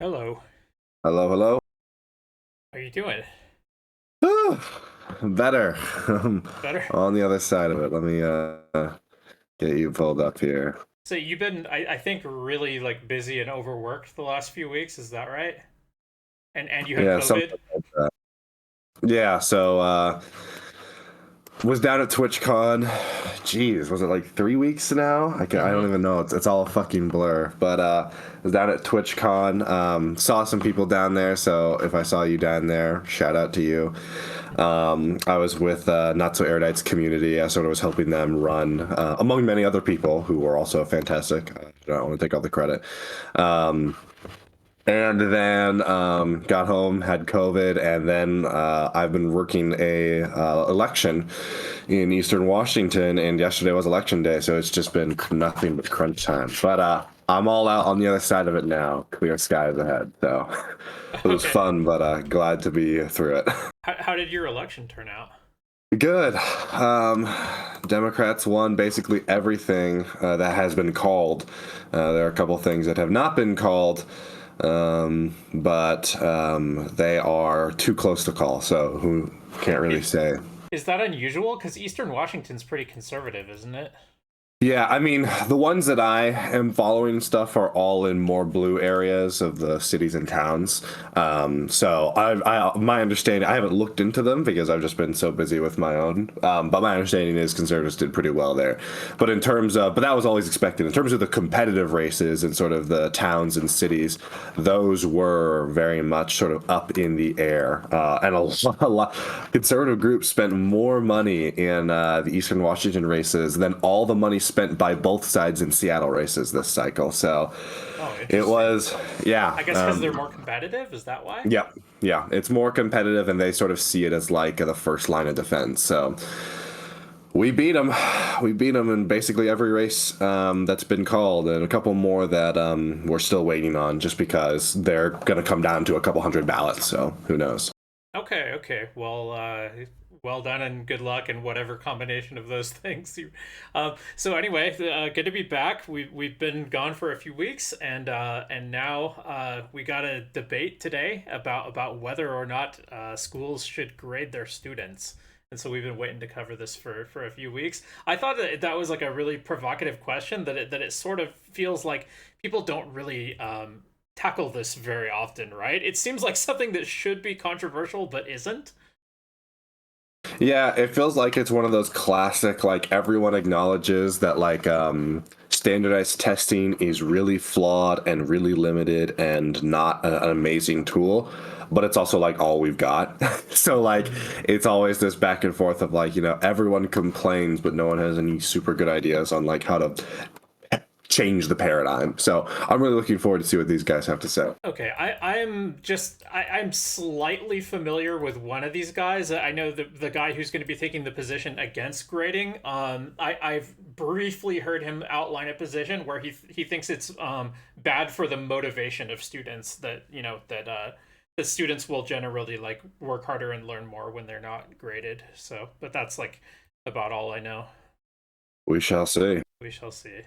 Hello. Hello, hello. How are you doing? Better. Better? On the other side of it. Let me get you pulled up here. So you've been, I think, really like busy and overworked the last few weeks. Is that right? And you had Yeah, COVID? something like that. Yeah, so was down at TwitchCon. Jeez, was it like 3 weeks now? I don't Mm-hmm. even know. It's all a fucking blur. But was down at TwitchCon. Saw some people down there. So if I saw you down there, shout out to you. I was with Not So Erudite's community. I sort of was helping them run, among many other people who were also fantastic. I don't want to take all the credit. Um, and then got home, had COVID, and then I've been working a election in Eastern Washington, and yesterday was election day, so it's just been nothing but crunch time. But I'm all out on the other side of it now. Clear skies ahead. So it was Okay. fun, but glad to be through it. How did your election turn out? Good. Um, Democrats won basically everything that has been called. There are a couple things that have not been called, but they are too close to call, so who can't really Is, say. is that unusual? Because Eastern Washington's pretty conservative, isn't it? Yeah, I mean, the ones that I am following stuff are all in more blue areas of the cities and towns. So my understanding, I haven't looked into them because I've just been so busy with my own. But my understanding is conservatives did pretty well there. But in terms of, but that was always expected. In terms of the competitive races and sort of the towns and cities, those were very much sort of up in the air. And a lot, conservative groups spent more money in the Eastern Washington races than all the money spent by both sides in Seattle races this cycle. So Oh, it interesting. was, yeah. I guess because they're more competitive. Is that why? Yeah, yeah, it's more competitive, and they sort of see it as like the first line of defense. So we beat them. We beat them in basically every race that's been called, and a couple more that we're still waiting on, just because they're going to come down to a couple hundred ballots. So who knows? Okay, okay. Well, well done and good luck and whatever combination of those things. So anyway, good to be back. We've been gone for a few weeks, and now we got a debate today about whether or not schools should grade their students. And so we've been waiting to cover this for a few weeks. I thought that was like a really provocative question. That it sort of feels like people don't really tackle this very often, right? It seems like something that should be controversial but isn't. Yeah, it feels like it's one of those classic, like everyone acknowledges that like standardized testing is really flawed and really limited and not an amazing tool, but it's also like all we've got. So like it's always this back and forth of like, everyone complains, but no one has any super good ideas on like how to change the paradigm. So I'm really looking forward to see what these guys have to say. Okay, I'm slightly familiar with one of these guys. I know the guy who's going to be taking the position against grading. I've briefly heard him outline a position where he thinks it's bad for the motivation of students, that the students will generally like work harder and learn more when they're not graded. So, but that's like about all I know. We shall see. We shall see.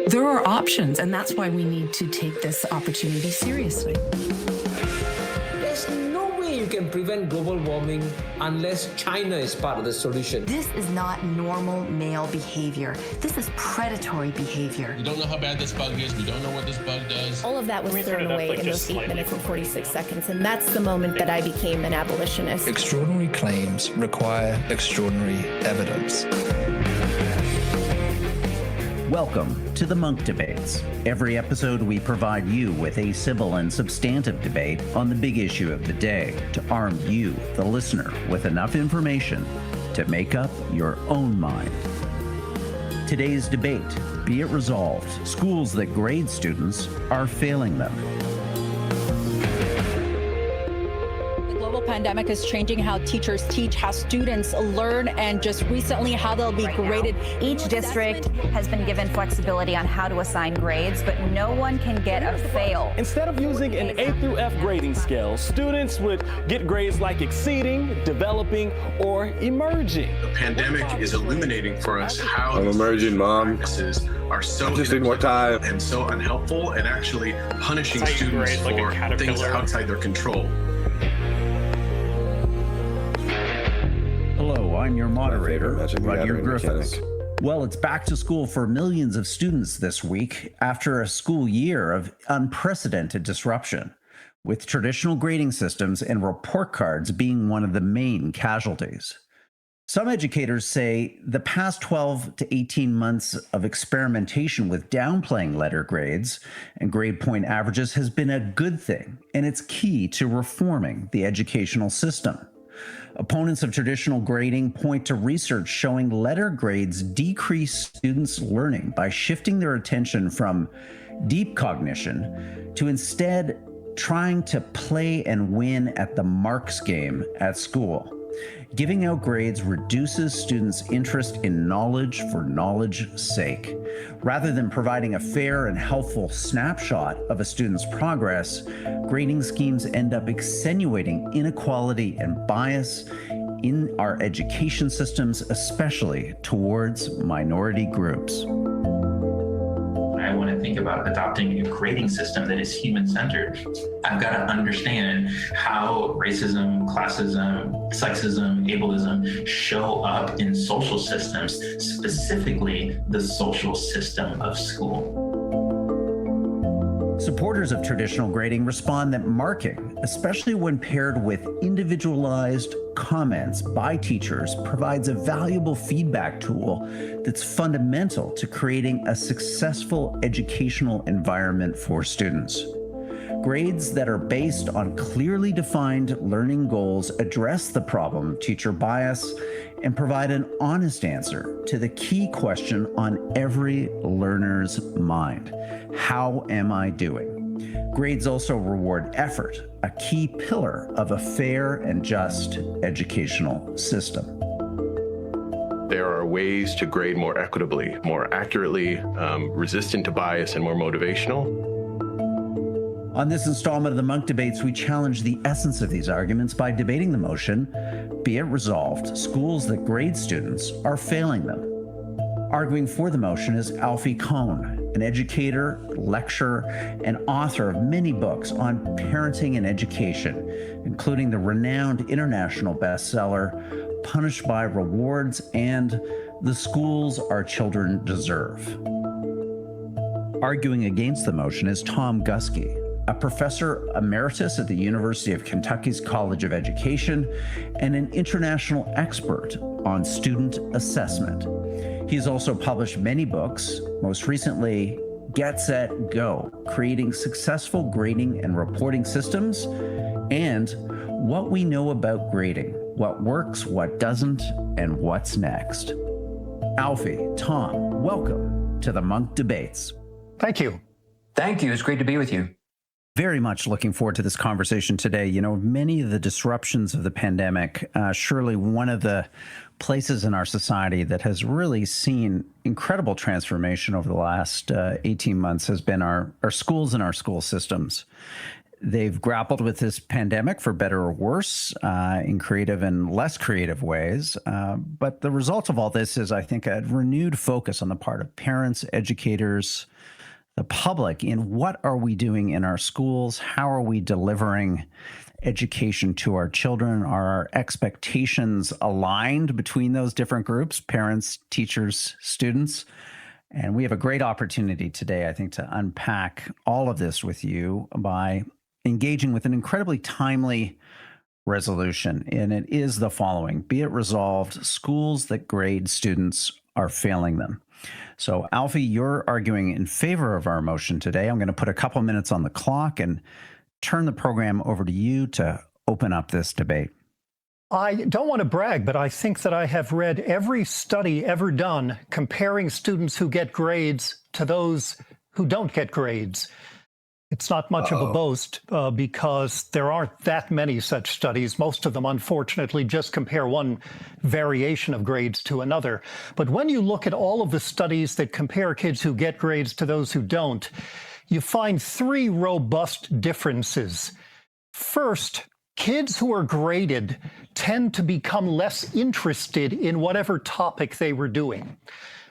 There are options, and that's why we need to take this opportunity seriously. There's no way you can prevent global warming unless China is part of the solution. This is not normal male behavior. This is predatory behavior. We don't know how bad this bug is. We don't know what this bug does. All of that was Can we turn thrown it up, away like, in just those 8 slightly minutes and for me, 46 seconds, and that's the moment that I became an abolitionist. Extraordinary claims require extraordinary evidence. Welcome to the Monk Debates. Every episode, we provide you with a civil and substantive debate on the big issue of the day to arm you, the listener, with enough information to make up your own mind. Today's debate: be it resolved, schools that grade students are failing them. The global pandemic is changing how teachers teach, how students learn, and just recently how they'll be graded. Each district has been given flexibility on how to assign grades, but no one can get a fail. Instead of using an A through F grading scale, students would get grades like exceeding, developing, or emerging. The pandemic is illuminating for us how I'm emerging, Mom. practices are so I just need more time. and so unhelpful, and actually punishing That's how you students grade, like a for things caterpillar. outside their control. Hello, I'm your moderator, Magic the Rudyard Gathering Griffiths. mechanic. Well, it's back to school for millions of students this week after a school year of unprecedented disruption, with traditional grading systems and report cards being one of the main casualties. Some educators say the past 12 to 18 months of experimentation with downplaying letter grades and grade point averages has been a good thing, and it's key to reforming the educational system. Opponents of traditional grading point to research showing letter grades decrease students' learning by shifting their attention from deep cognition to instead trying to play and win at the marks game at school. Giving out grades reduces students' interest in knowledge for knowledge's sake. Rather than providing a fair and helpful snapshot of a student's progress, grading schemes end up accentuating inequality and bias in our education systems, especially towards minority groups. I want to think about adopting a grading system that is human-centered. I've got to understand how racism, classism, sexism, ableism show up in social systems, specifically the social system of school. Supporters of traditional grading respond that marking, especially when paired with individualized comments by teachers, provides a valuable feedback tool that's fundamental to creating a successful educational environment for students. Grades that are based on clearly defined learning goals address the problem of teacher bias and provide an honest answer to the key question on every learner's mind: how am I doing? Grades also reward effort, a key pillar of a fair and just educational system. There are ways to grade more equitably, more accurately, resistant to bias, and more motivational. On this installment of the Monk Debates, we challenge the essence of these arguments by debating the motion, be it resolved, schools that grade students are failing them. Arguing for the motion is Alfie Kohn, an educator, lecturer, and author of many books on parenting and education, including the renowned international bestseller, Punished by Rewards and The Schools Our Children Deserve. Arguing against the motion is Tom Guskey, a professor emeritus at the University of Kentucky's College of Education and an international expert on student assessment. He's also published many books, most recently Get, Set, Go, Creating Successful Grading and Reporting Systems, and What We Know About Grading, What Works, What Doesn't, and What's Next. Alfie, Tom, welcome to the Monk Debates. Thank you. Thank you. It's great to be with you. Very much looking forward to this conversation today. You know, many of the disruptions of the pandemic, surely one of the places in our society that has really seen incredible transformation over the last 18 months has been our schools and our school systems. They've grappled with this pandemic for better or worse, in creative and less creative ways. But the result of all this is, I think, a renewed focus on the part of parents, educators, the public in what are we doing in our schools? How are we delivering education to our children? Are our expectations aligned between those different groups, parents, teachers, students? And we have a great opportunity today, I think, to unpack all of this with you by engaging with an incredibly timely resolution. And it is the following: be it resolved, schools that grade students are failing them. So, Alfie, you're arguing in favor of our motion today. I'm going to put a couple minutes on the clock and turn the program over to you to open up this debate. I don't want to brag, but I think that I have read every study ever done comparing students who get grades to those who don't get grades. It's not much of a boast because there aren't that many such studies. Most of them, unfortunately, just compare one variation of grades to another. But when you look at all of the studies that compare kids who get grades to those who don't, you find three robust differences. First, kids who are graded tend to become less interested in whatever topic they were doing.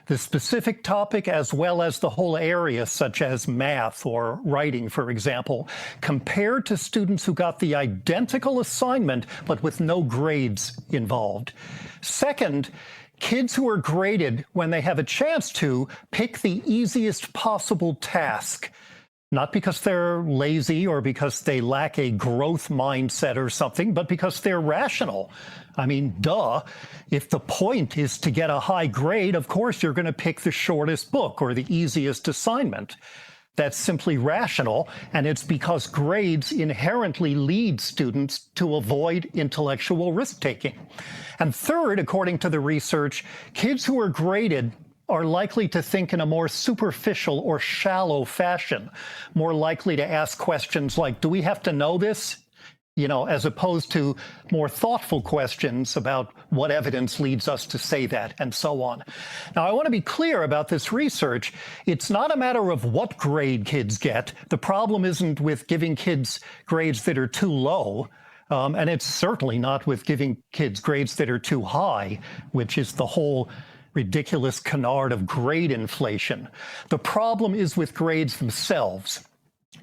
The specific topic as well as the whole area, such as math or writing, for example, compared to students who got the identical assignment but with no grades involved. Second, kids who are graded when they have a chance to pick the easiest possible task. Not because they're lazy or because they lack a growth mindset or something, but because they're rational. I mean, duh. If the point is to get a high grade, of course you're going to pick the shortest book or the easiest assignment. That's simply rational, and it's because grades inherently lead students to avoid intellectual risk-taking. And third, according to the research, kids who are graded are likely to think in a more superficial or shallow fashion, more likely to ask questions like, do we have to know this? As opposed to more thoughtful questions about what evidence leads us to say that, and so on. Now, I want to be clear about this research. It's not a matter of what grade kids get. The problem isn't with giving kids grades that are too low. And it's certainly not with giving kids grades that are too high, which is the whole ridiculous canard of grade inflation. The problem is with grades themselves.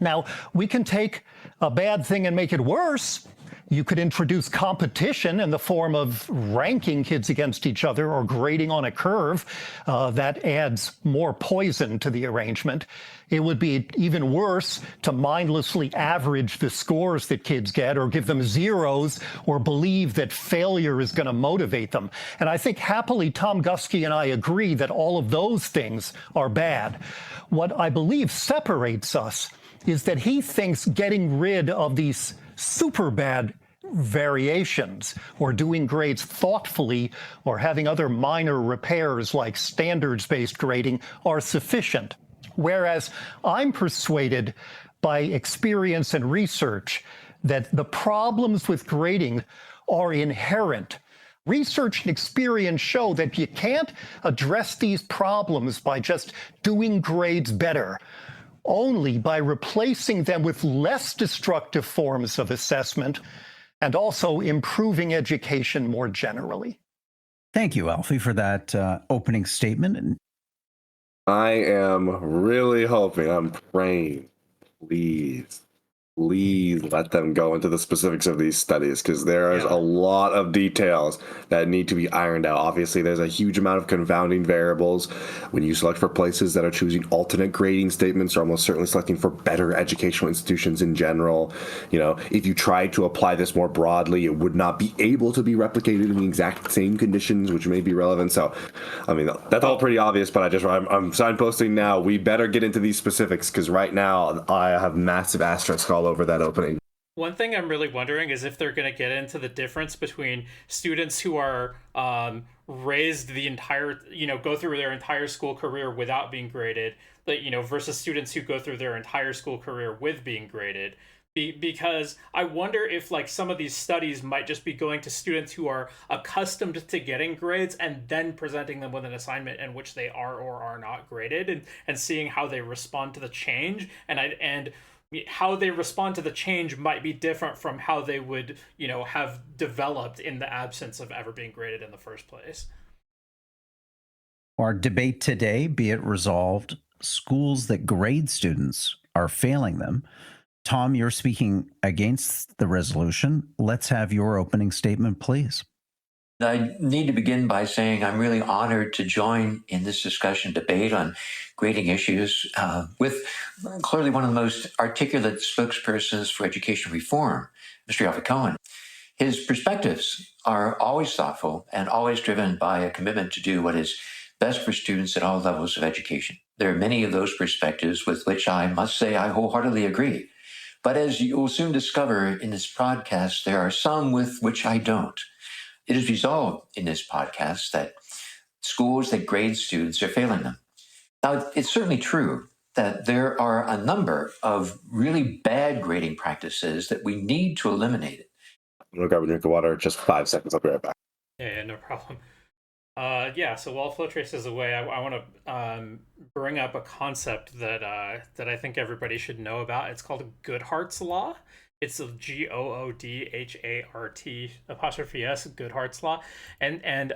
Now, we can take a bad thing and make it worse. You could introduce competition in the form of ranking kids against each other or grading on a curve. That adds more poison to the arrangement. It would be even worse to mindlessly average the scores that kids get or give them zeros or believe that failure is going to motivate them. And I think happily Tom Guskey and I agree that all of those things are bad. What I believe separates us is that he thinks getting rid of these super bad variations or doing grades thoughtfully or having other minor repairs like standards-based grading are sufficient. Whereas I'm persuaded by experience and research that the problems with grading are inherent. Research and experience show that you can't address these problems by just doing grades better, only by replacing them with less destructive forms of assessment and also improving education more generally. Thank you, Alfie, for that opening statement. I am really hoping, I'm praying, please let them go into the specifics of these studies, because there is a lot of details that need to be ironed out. Obviously, there's a huge amount of confounding variables when you select for places that are choosing alternate grading statements or almost certainly selecting for better educational institutions in general. If you tried to apply this more broadly, it would not be able to be replicated in the exact same conditions, which may be relevant. So, I mean, that's all pretty obvious, but I'm signposting now. We better get into these specifics, because right now I have massive asterisks all over that opening. One thing I'm really wondering is if they're going to get into the difference between students who are raised the entire, go through their entire school career without being graded, but, versus students who go through their entire school career with being graded. Because I wonder if some of these studies might just be going to students who are accustomed to getting grades and then presenting them with an assignment in which they are or are not graded, and seeing how they respond to the change, and how they respond to the change might be different from how they would, have developed in the absence of ever being graded in the first place. Our debate today, be it resolved, schools that grade students are failing them. Tom, you're speaking against the resolution. Let's have your opening statement, please. I need to begin by saying I'm really honored to join in this discussion debate on grading issues with clearly one of the most articulate spokespersons for education reform, Mr. Alfie Kohn. His perspectives are always thoughtful and always driven by a commitment to do what is best for students at all levels of education. There are many of those perspectives with which I must say I wholeheartedly agree. But as you will soon discover in this podcast, there are some with which I don't. It is resolved in this podcast that schools that grade students are failing them. Now, it's certainly true that there are a number of really bad grading practices that we need to eliminate it. I'm gonna grab a drink of water. Just 5 seconds. I'll be right back. Yeah, no problem. Yeah, so while flow trace is away, I want to bring up a concept that that I think everybody should know about. It's called Goodhart's law. It's a Goodhart Goodhart's law, and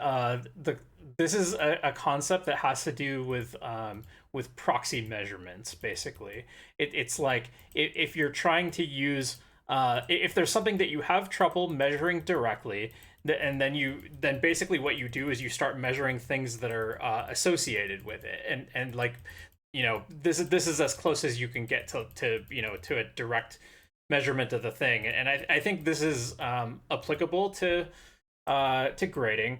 this is a concept that has to do with proxy measurements. Basically, it's like if you're trying to use if there's something that you have trouble measuring directly, and then basically what you do is you start measuring things that are associated with it, and like, you know, this is as close as you can get to you know, to a direct measurement of the thing, and I think this is applicable to grading.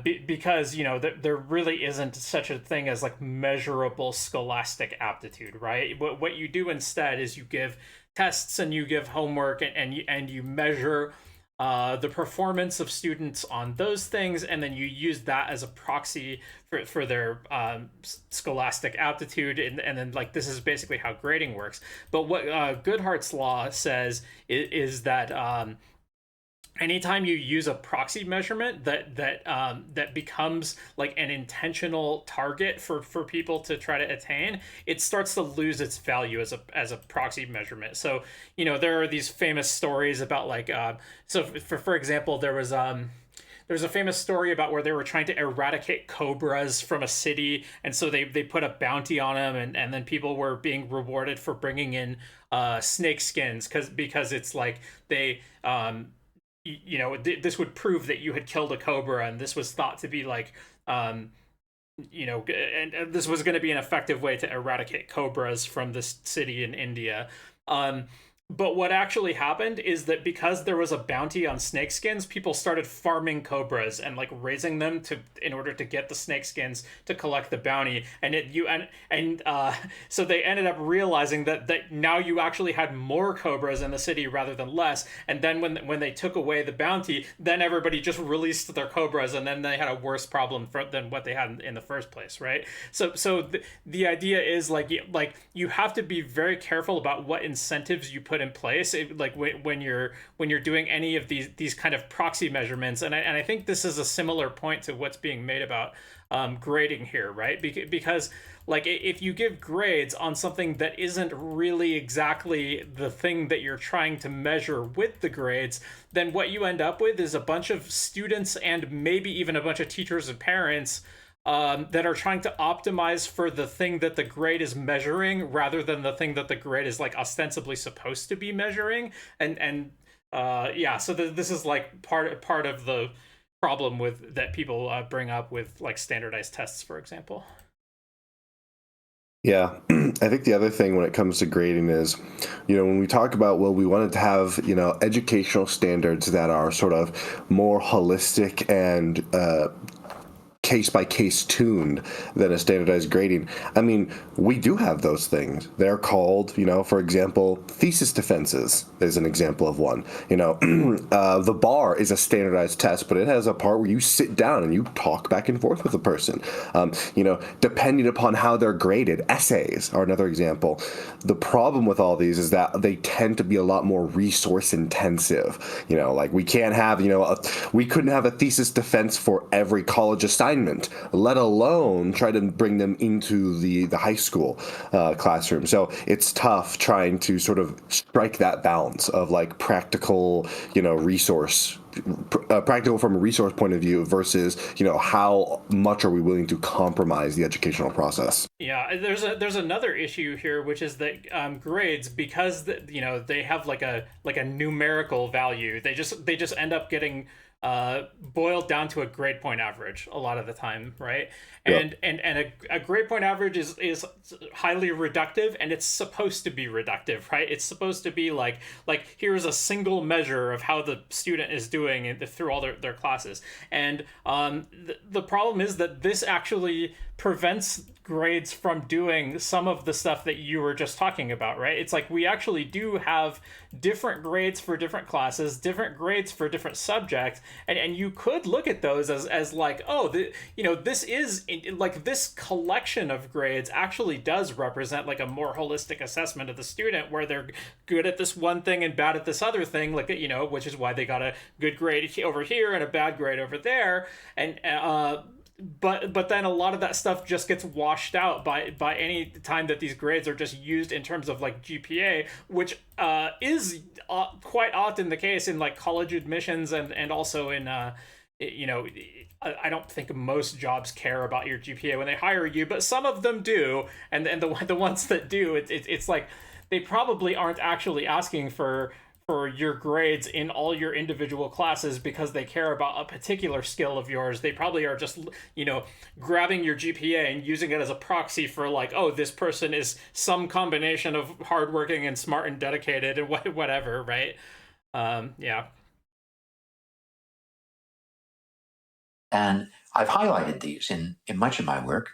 Because, you know, there really isn't such a thing as like measurable scholastic aptitude, right? What you do instead is you give tests and you give homework, and you measure the performance of students on those things, and then you use that as a proxy for their scholastic aptitude, and then like this is basically how grading works. But what Goodhart's law says is that anytime you use a proxy measurement that becomes like an intentional target for people to try to attain, it starts to lose its value as a proxy measurement. So, you know, there are these famous stories about like so for example, there's a famous story about where they were trying to eradicate cobras from a city, and so they put a bounty on them, and then people were being rewarded for bringing in snake skins because it's like they you know, this would prove that you had killed a cobra, and this was thought to be like, you know, and this was going to be an effective way to eradicate cobras from this city in India. But what actually happened is that because there was a bounty on snakeskins, people started farming cobras and like raising them in order to get the snakeskins to collect the bounty. And so they ended up realizing that now you actually had more cobras in the city rather than less. And then when they took away the bounty, then everybody just released their cobras, and then they had a worse problem than what they had in the first place, right? So the idea is like you have to be very careful about what incentives you put in place, like when you're doing any of these kind of proxy measurements, and I think this is a similar point to what's being made about grading here, right? Because like if you give grades on something that isn't really exactly the thing that you're trying to measure with the grades, then what you end up with is a bunch of students and maybe even a bunch of teachers and parents that are trying to optimize for the thing that the grade is measuring rather than the thing that the grade is like ostensibly supposed to be measuring. And yeah, so this is like part of the problem with that people bring up with like standardized tests, for example. Yeah, I think the other thing when it comes to grading is, you know, when we talk about, well, we wanted to have, you know, educational standards that are sort of more holistic and case-by-case tuned than a standardized grading. I mean, we do have those things. They're called, you know, for example, thesis defenses is an example of one. You know, the bar is a standardized test, but it has a part where you sit down and you talk back and forth with the person. You know, depending upon how they're graded, essays are another example. The problem with all these is that they tend to be a lot more resource intensive. You know, like we can't have, you know, we couldn't have a thesis defense for every college assignment, let alone try to bring them into the high school classroom. So it's tough trying to sort of strike that balance of like practical, you know, practical from a resource point of view versus, you know, how much are we willing to compromise the educational process. Yeah, there's another issue here, which is that grades, because you know, they have like a numerical value, they just end up getting boiled down to a grade point average a lot of the time, right? And yep. and a grade point average is highly reductive, and it's supposed to be reductive, right? It's supposed to be like here's a single measure of how the student is doing through all their classes. And the problem is that this actually prevents grades from doing some of the stuff that you were just talking about, right? It's like we actually do have different grades for different classes, different grades for different subjects, and you could look at those as like, oh, this is like this collection of grades actually does represent like a more holistic assessment of the student, where they're good at this one thing and bad at this other thing, like, which is why they got a good grade over here and a bad grade over there, and but then a lot of that stuff just gets washed out by any time that these grades are just used in terms of like GPA, which is quite often the case in like college admissions and also in I don't think most jobs care about your GPA when they hire you, but some of them do, and the ones that do, it's like they probably aren't actually asking for your grades in all your individual classes because they care about a particular skill of yours. They probably are just, grabbing your GPA and using it as a proxy for like, oh, this person is some combination of hardworking and smart and dedicated and whatever, right? Yeah. And I've highlighted these in much of my work.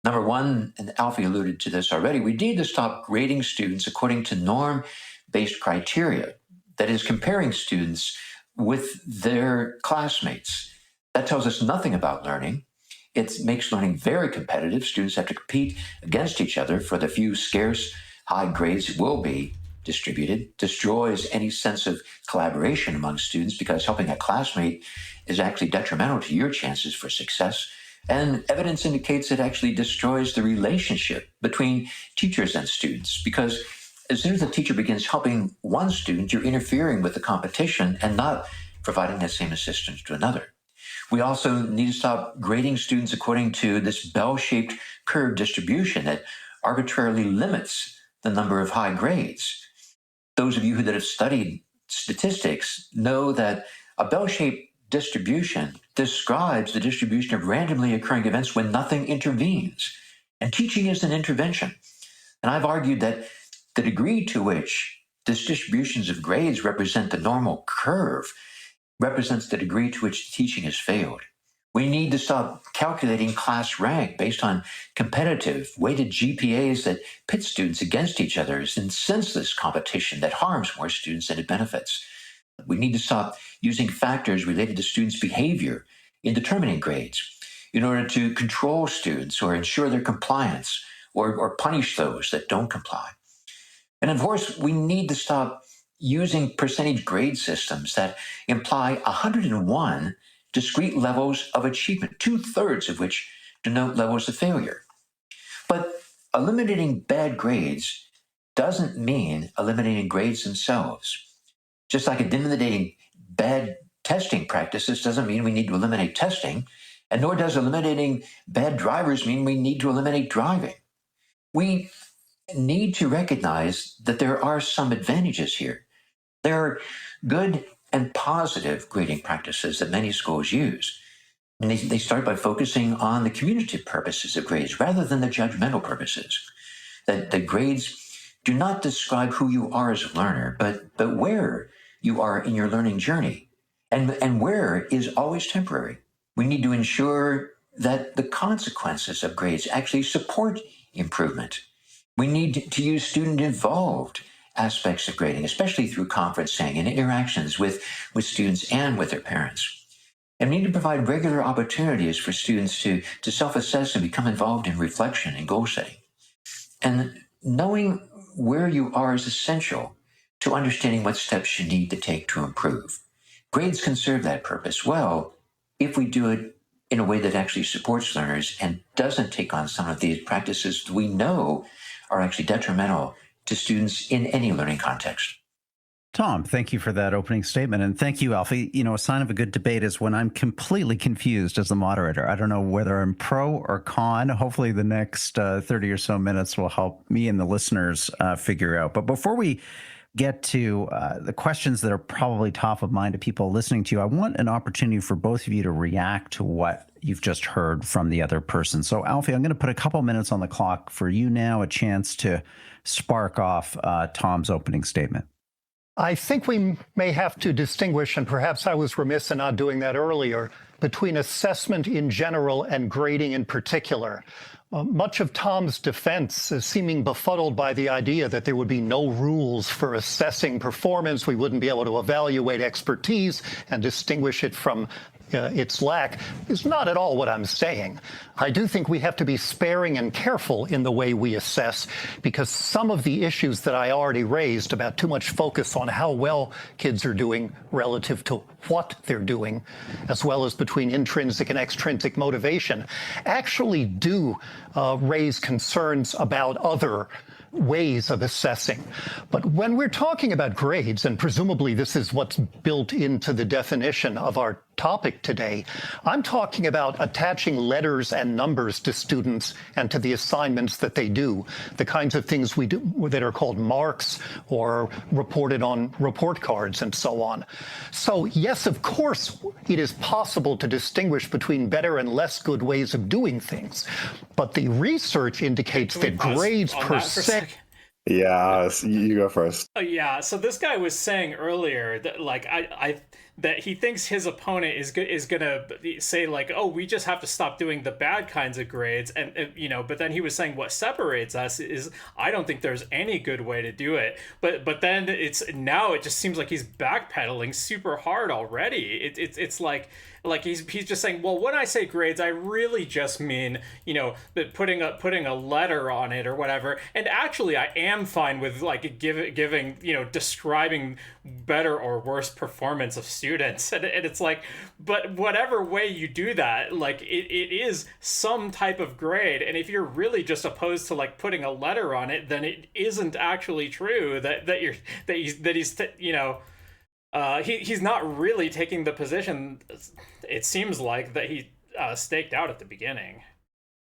Number one, and Alfie alluded to this already, we need to stop grading students according to norm-based criteria. That is, comparing students with their classmates. That tells us nothing about learning. It makes learning very competitive. Students have to compete against each other for the few scarce high grades that will be distributed. Destroys any sense of collaboration among students because helping a classmate is actually detrimental to your chances for success. And evidence indicates it actually destroys the relationship between teachers and students because as soon as the teacher begins helping one student, you're interfering with the competition and not providing that same assistance to another. We also need to stop grading students according to this bell-shaped curve distribution that arbitrarily limits the number of high grades. Those of you that have studied statistics know that a bell-shaped distribution describes the distribution of randomly occurring events when nothing intervenes. And teaching is an intervention. And I've argued that the degree to which these distributions of grades represent the normal curve represents the degree to which teaching has failed. We need to stop calculating class rank based on competitive, weighted GPAs that pit students against each other in senseless competition that harms more students than it benefits. We need to stop using factors related to students' behavior in determining grades in order to control students or ensure their compliance or punish those that don't comply. And of course, we need to stop using percentage grade systems that imply 101 discrete levels of achievement, 2/3 of which denote levels of failure. But eliminating bad grades doesn't mean eliminating grades themselves. Just like eliminating bad testing practices doesn't mean we need to eliminate testing, and nor does eliminating bad drivers mean we need to eliminate driving. We need to recognize that there are some advantages here. There are good and positive grading practices that many schools use. And they start by focusing on the communicative purposes of grades rather than the judgmental purposes. That the grades do not describe who you are as a learner, but where you are in your learning journey. And where is always temporary. We need to ensure that the consequences of grades actually support improvement. We need to use student-involved aspects of grading, especially through conferencing and interactions with students and with their parents. And we need to provide regular opportunities for students to self-assess and become involved in reflection and goal setting. And knowing where you are is essential to understanding what steps you need to take to improve. Grades can serve that purpose well if we do it in a way that actually supports learners and doesn't take on some of these practices we know are actually detrimental to students in any learning context. Tom, thank you for that opening statement. And thank you, Alfie. A sign of a good debate is when I'm completely confused as the moderator. I don't know whether I'm pro or con. Hopefully the next 30 or so minutes will help me and the listeners figure out. But before we get to the questions that are probably top of mind to people listening to you, I want an opportunity for both of you to react to what you've just heard from the other person. So, Alfie, I'm going to put a couple minutes on the clock for you now, a chance to spark off Tom's opening statement. I think we may have to distinguish, and perhaps I was remiss in not doing that earlier, between assessment in general and grading in particular. Much of Tom's defense is seeming befuddled by the idea that there would be no rules for assessing performance. We wouldn't be able to evaluate expertise and distinguish it from its lack is not at all what I'm saying. I do think we have to be sparing and careful in the way we assess, because some of the issues that I already raised about too much focus on how well kids are doing relative to what they're doing, as well as between intrinsic and extrinsic motivation, actually do raise concerns about other ways of assessing. But when we're talking about grades, and presumably this is what's built into the definition of our topic today, I'm talking about attaching letters and numbers to students and to the assignments that they do, the kinds of things we do that are called marks or reported on report cards and so on. So yes, of course, it is possible to distinguish between better and less good ways of doing things, but the research indicates that grades per se. Yeah, you go first. Yeah, so this guy was saying earlier that that he thinks his opponent is gonna say like, oh, we just have to stop doing the bad kinds of grades, and but then he was saying what separates us is I don't think there's any good way to do it, but then it just seems like he's backpedaling super hard already. It's like he's just saying, well, when I say grades, I really just mean that putting a letter on it or whatever. And actually, I am fine with like giving describing better or worse performance of students. And it's like, but whatever way you do that, like it is some type of grade. And if you're really just opposed to like putting a letter on it, then it isn't actually true he's not really taking the position, it seems like, that he staked out at the beginning.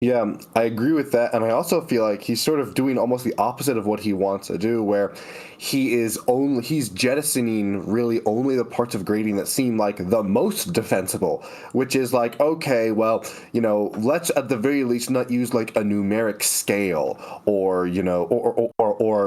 Yeah, I agree with that. And I also feel like he's sort of doing almost the opposite of what he wants to do, where he's jettisoning really only the parts of grading that seem like the most defensible, which is like, okay, well, let's at the very least not use like a numeric scale or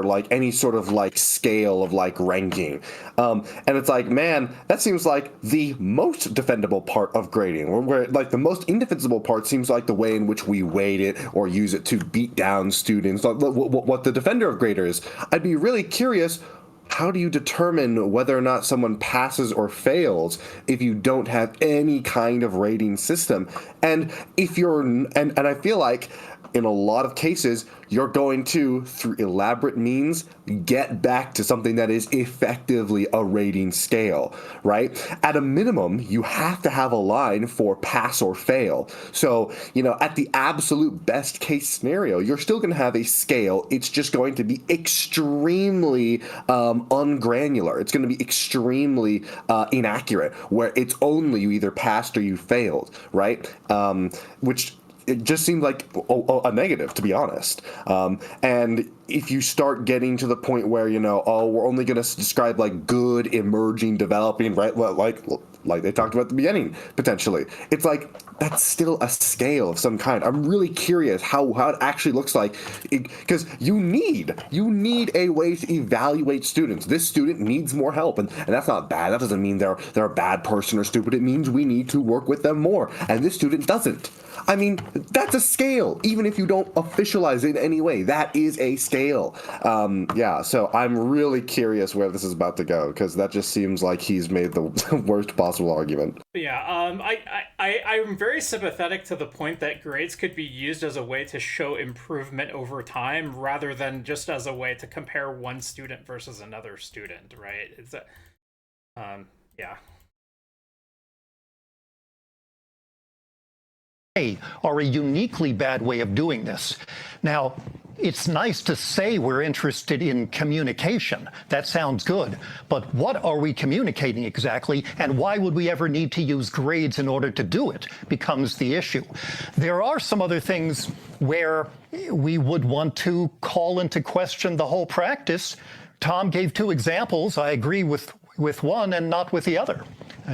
like any sort of like scale of like ranking. And it's like, man, that seems like the most defendable part of grading, where like the most indefensible part seems like the way in which we weight it or use it to beat down students. What the defender of grader is. I'd be really curious, how do you determine whether or not someone passes or fails if you don't have any kind of rating system? And if you're, and I feel like in a lot of cases, you're going to, through elaborate means, get back to something that is effectively a rating scale, right? At a minimum, you have to have a line for pass or fail. So, at the absolute best case scenario, you're still going to have a scale. It's just going to be extremely ungranular. It's going to be extremely inaccurate, where it's only you either passed or you failed, right? Which it just seemed like a negative, to be honest. And if you start getting to the point where, we're only going to describe like good, emerging, developing, right? Like they talked about at the beginning, potentially. It's like, that's still a scale of some kind. I'm really curious how it actually looks like, because you need a way to evaluate students. This student needs more help, and that's not bad. That doesn't mean they're a bad person or stupid. It means we need to work with them more, and this student doesn't. I mean, that's a scale. Even if you don't officialize it in any way, that is a scale. So I'm really curious where this is about to go, because that just seems like he's made the worst possible argument. Yeah, I'm very sympathetic to the point that grades could be used as a way to show improvement over time rather than just as a way to compare one student versus another student, right? It's yeah. Are a uniquely bad way of doing this. Now, it's nice to say we're interested in communication. That sounds good. But what are we communicating exactly, and why would we ever need to use grades in order to do it becomes the issue. There are some other things where we would want to call into question the whole practice. Tom gave two examples. I agree with one and not with the other.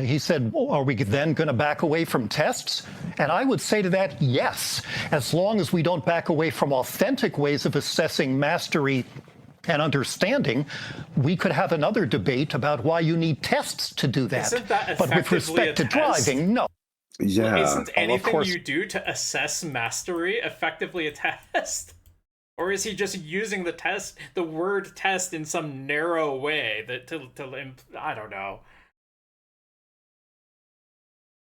He said, are we then going to back away from tests? And I would say to that, yes, as long as we don't back away from authentic ways of assessing mastery and understanding. We could have another debate about why you need tests to do that. Isn't that but with respect to driving, no. Yeah. Isn't anything course. you do to assess mastery effectively a test? Or is he just using the word test in some narrow way that I don't know.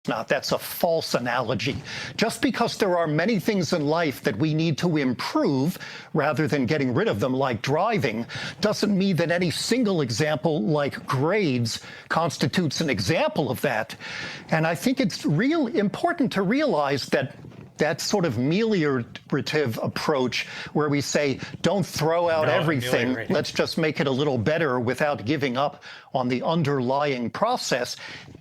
Not. That's a false analogy. Just because there are many things in life that we need to improve rather than getting rid of them, like driving, doesn't mean that any single example, like grades, constitutes an example of that. And I think it's real important to realize that that sort of ameliorative approach where we say, don't throw out everything, let's just make it a little better without giving up on the underlying process,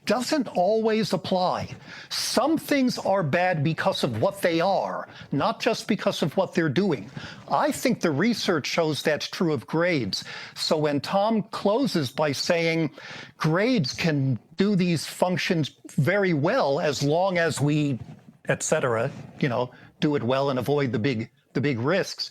doesn't always apply. Some things are bad because of what they are, not just because of what they're doing. I think the research shows that's true of grades. So when Tom closes by saying grades can do these functions very well as long as we, et cetera, do it well and avoid the big risks,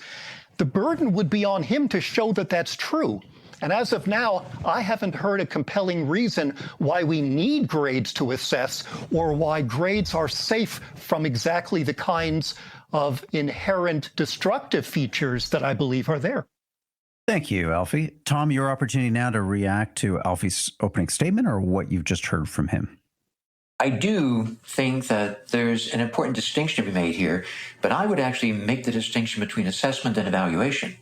the burden would be on him to show that that's true. And as of now, I haven't heard a compelling reason why we need grades to assess or why grades are safe from exactly the kinds of inherent destructive features that I believe are there. Thank you, Alfie. Tom, your opportunity now to react to Alfie's opening statement or what you've just heard from him. I do think that there's an important distinction to be made here, but I would actually make the distinction between assessment and evaluation.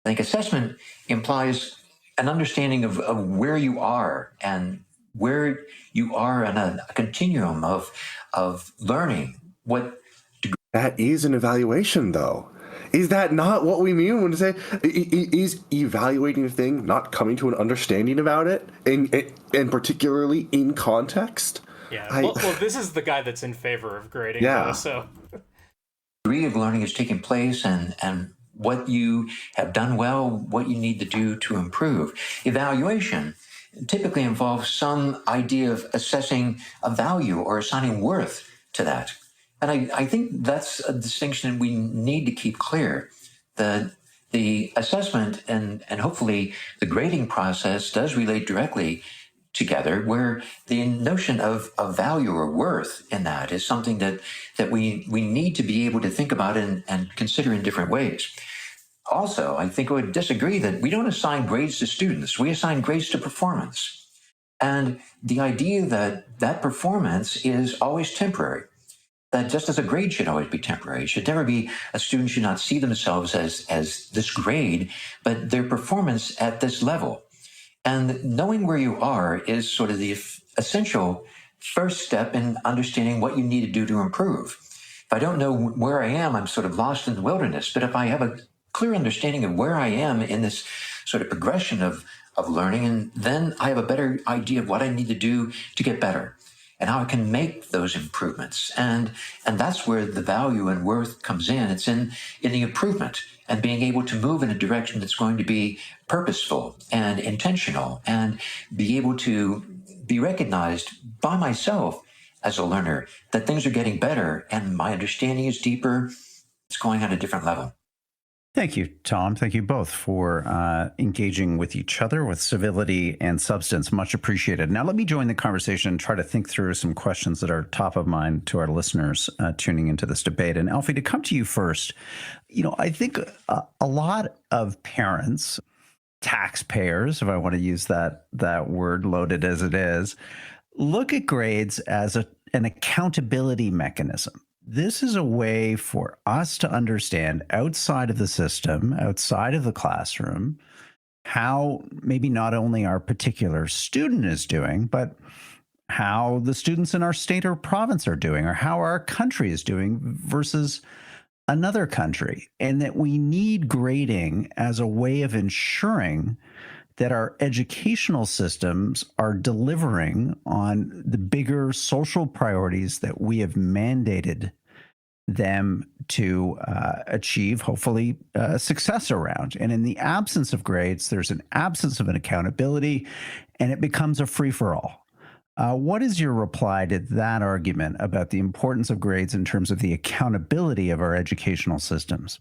I think assessment implies an understanding of where you are and where you are in a continuum of learning. That is an evaluation, though. Is that not what we mean when we say is evaluating a thing not coming to an understanding about it, and particularly in context? Yeah, well, this is the guy that's in favor of grading, though, so. Degree of learning is taking place and what you have done well, what you need to do to improve. Evaluation typically involves some idea of assessing a value or assigning worth to that. And I think that's a distinction we need to keep clear. The assessment and hopefully the grading process does relate directly together, where the notion of value or worth in that is something that we need to be able to think about and consider in different ways. Also, I think I would disagree that we don't assign grades to students. We assign grades to performance. And the idea that performance is always temporary, that just as a grade should always be temporary, it should never be, a student should not see themselves as this grade, but their performance at this level. And knowing where you are is sort of the essential first step in understanding what you need to do to improve. If I don't know where I am, I'm sort of lost in the wilderness. But if I have a clear understanding of where I am in this sort of progression of learning, and then I have a better idea of what I need to do to get better and how I can make those improvements. And that's where the value and worth comes in. It's in the improvement and being able to move in a direction that's going to be purposeful and intentional and be able to be recognized by myself as a learner that things are getting better and my understanding is deeper. It's going on a different level. Thank you, Tom. Thank you both for engaging with each other with civility and substance. Much appreciated. Now, let me join the conversation and try to think through some questions that are top of mind to our listeners tuning into this debate. And Alfie, to come to you first, I think a lot of parents, taxpayers, if I want to use that word loaded as it is, look at grades as an accountability mechanism. This is a way for us to understand outside of the system, outside of the classroom, how maybe not only our particular student is doing, but how the students in our state or province are doing, or how our country is doing versus another country. And that we need grading as a way of ensuring that our educational systems are delivering on the bigger social priorities that we have mandated them to achieve, hopefully, success around. And in the absence of grades, there's an absence of an accountability, and it becomes a free-for-all. What is your reply to that argument about the importance of grades in terms of the accountability of our educational systems?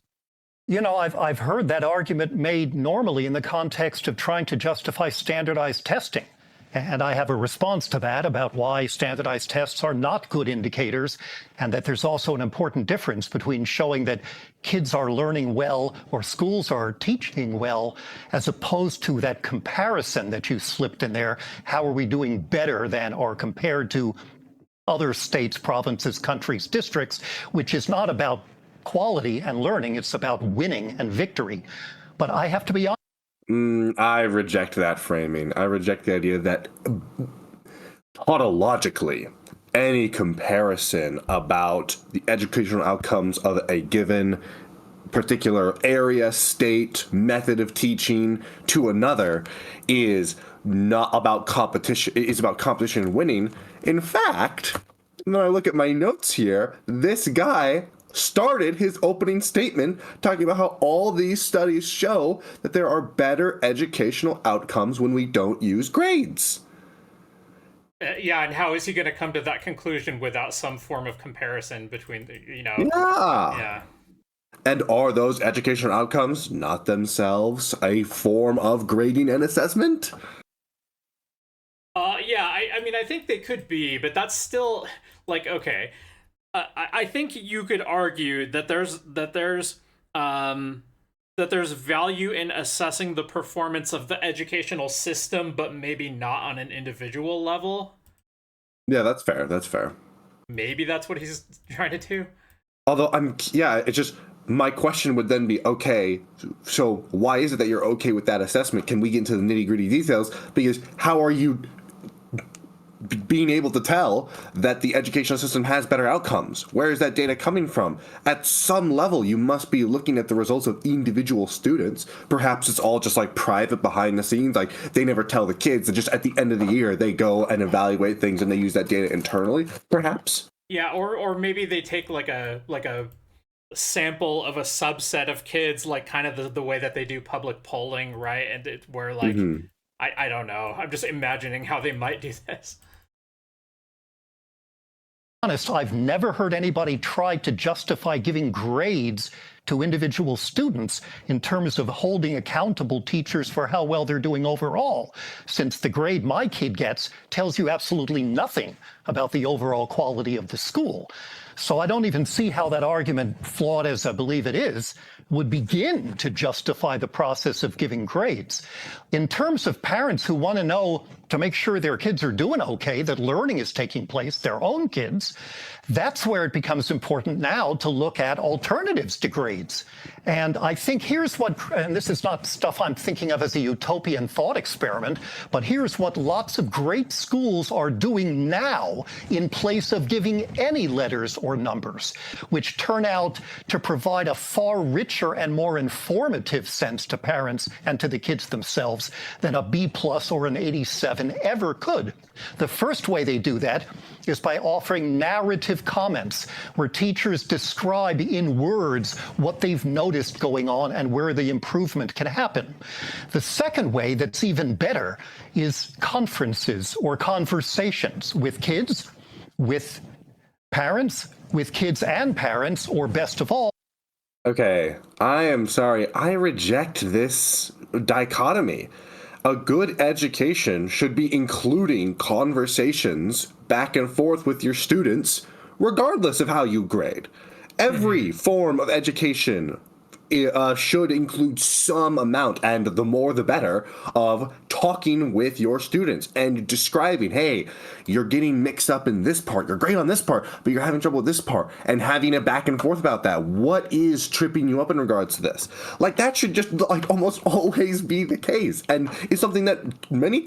I've heard that argument made normally in the context of trying to justify standardized testing. And I have a response to that about why standardized tests are not good indicators, and that there's also an important difference between showing that kids are learning well or schools are teaching well, as opposed to that comparison that you slipped in there. How are we doing better than or compared to other states, provinces, countries, districts, which is not about quality and learning, it's about winning and victory. But I have to be honest. I reject that framing. I reject the idea that tautologically, any comparison about the educational outcomes of a given particular area, state, method of teaching to another is not about competition. It's about competition and winning. In fact, when I look at my notes here, this guy started his opening statement talking about how all these studies show that there are better educational outcomes when we don't use grades. Yeah, and how is he going to come to that conclusion without some form of comparison between the, Yeah. And are those educational outcomes not themselves a form of grading and assessment? Yeah, I mean, I think they could be, but that's still, like, okay. I think you could argue that there's value in assessing the performance of the educational system, but maybe not on an individual level. Yeah, that's fair. That's fair. Maybe that's what he's trying to do. Although it's just, my question would then be, okay, so why is it that you're okay with that assessment? Can we get into the nitty-gritty details? Because how are you being able to tell that the educational system has better outcomes? Where is that data coming from? At some level, you must be looking at the results of individual students. Perhaps it's all just like private behind the scenes. Like they never tell the kids, and just at the end of the year, they go and evaluate things and they use that data internally, perhaps. Yeah, or maybe they take like a sample of a subset of kids, like kind of the way that they do public polling, right? And where like, I don't know. I'm just imagining how they might do this. Honest, I've never heard anybody try to justify giving grades to individual students in terms of holding accountable teachers for how well they're doing overall, since the grade my kid gets tells you absolutely nothing about the overall quality of the school. So I don't even see how that argument, flawed as I believe it is, would begin to justify the process of giving grades. In terms of parents who want to know, to make sure their kids are doing okay, that learning is taking place, their own kids, that's where it becomes important now to look at alternatives to grades. And I think here's what, and this is not stuff I'm thinking of as a utopian thought experiment, but here's what lots of great schools are doing now in place of giving any letters or numbers, which turn out to provide a far richer and more informative sense to parents and to the kids themselves than a B+ or an 87 ever could. The first way they do that is by offering narrative comments where teachers describe in words what they've noticed going on and where the improvement can happen. The second way that's even better is conferences or conversations with kids, with parents, with kids and parents, or best of all. Okay, I am sorry. I reject this dichotomy. A good education should be including conversations back and forth with your students, regardless of how you grade. Every form of education should include some amount, and the more the better, of talking with your students and describing, hey, you're getting mixed up in this part, you're great on this part, but you're having trouble with this part, and having a back and forth about that. What is tripping you up in regards to this? Like, that should just like almost always be the case, and it's something that many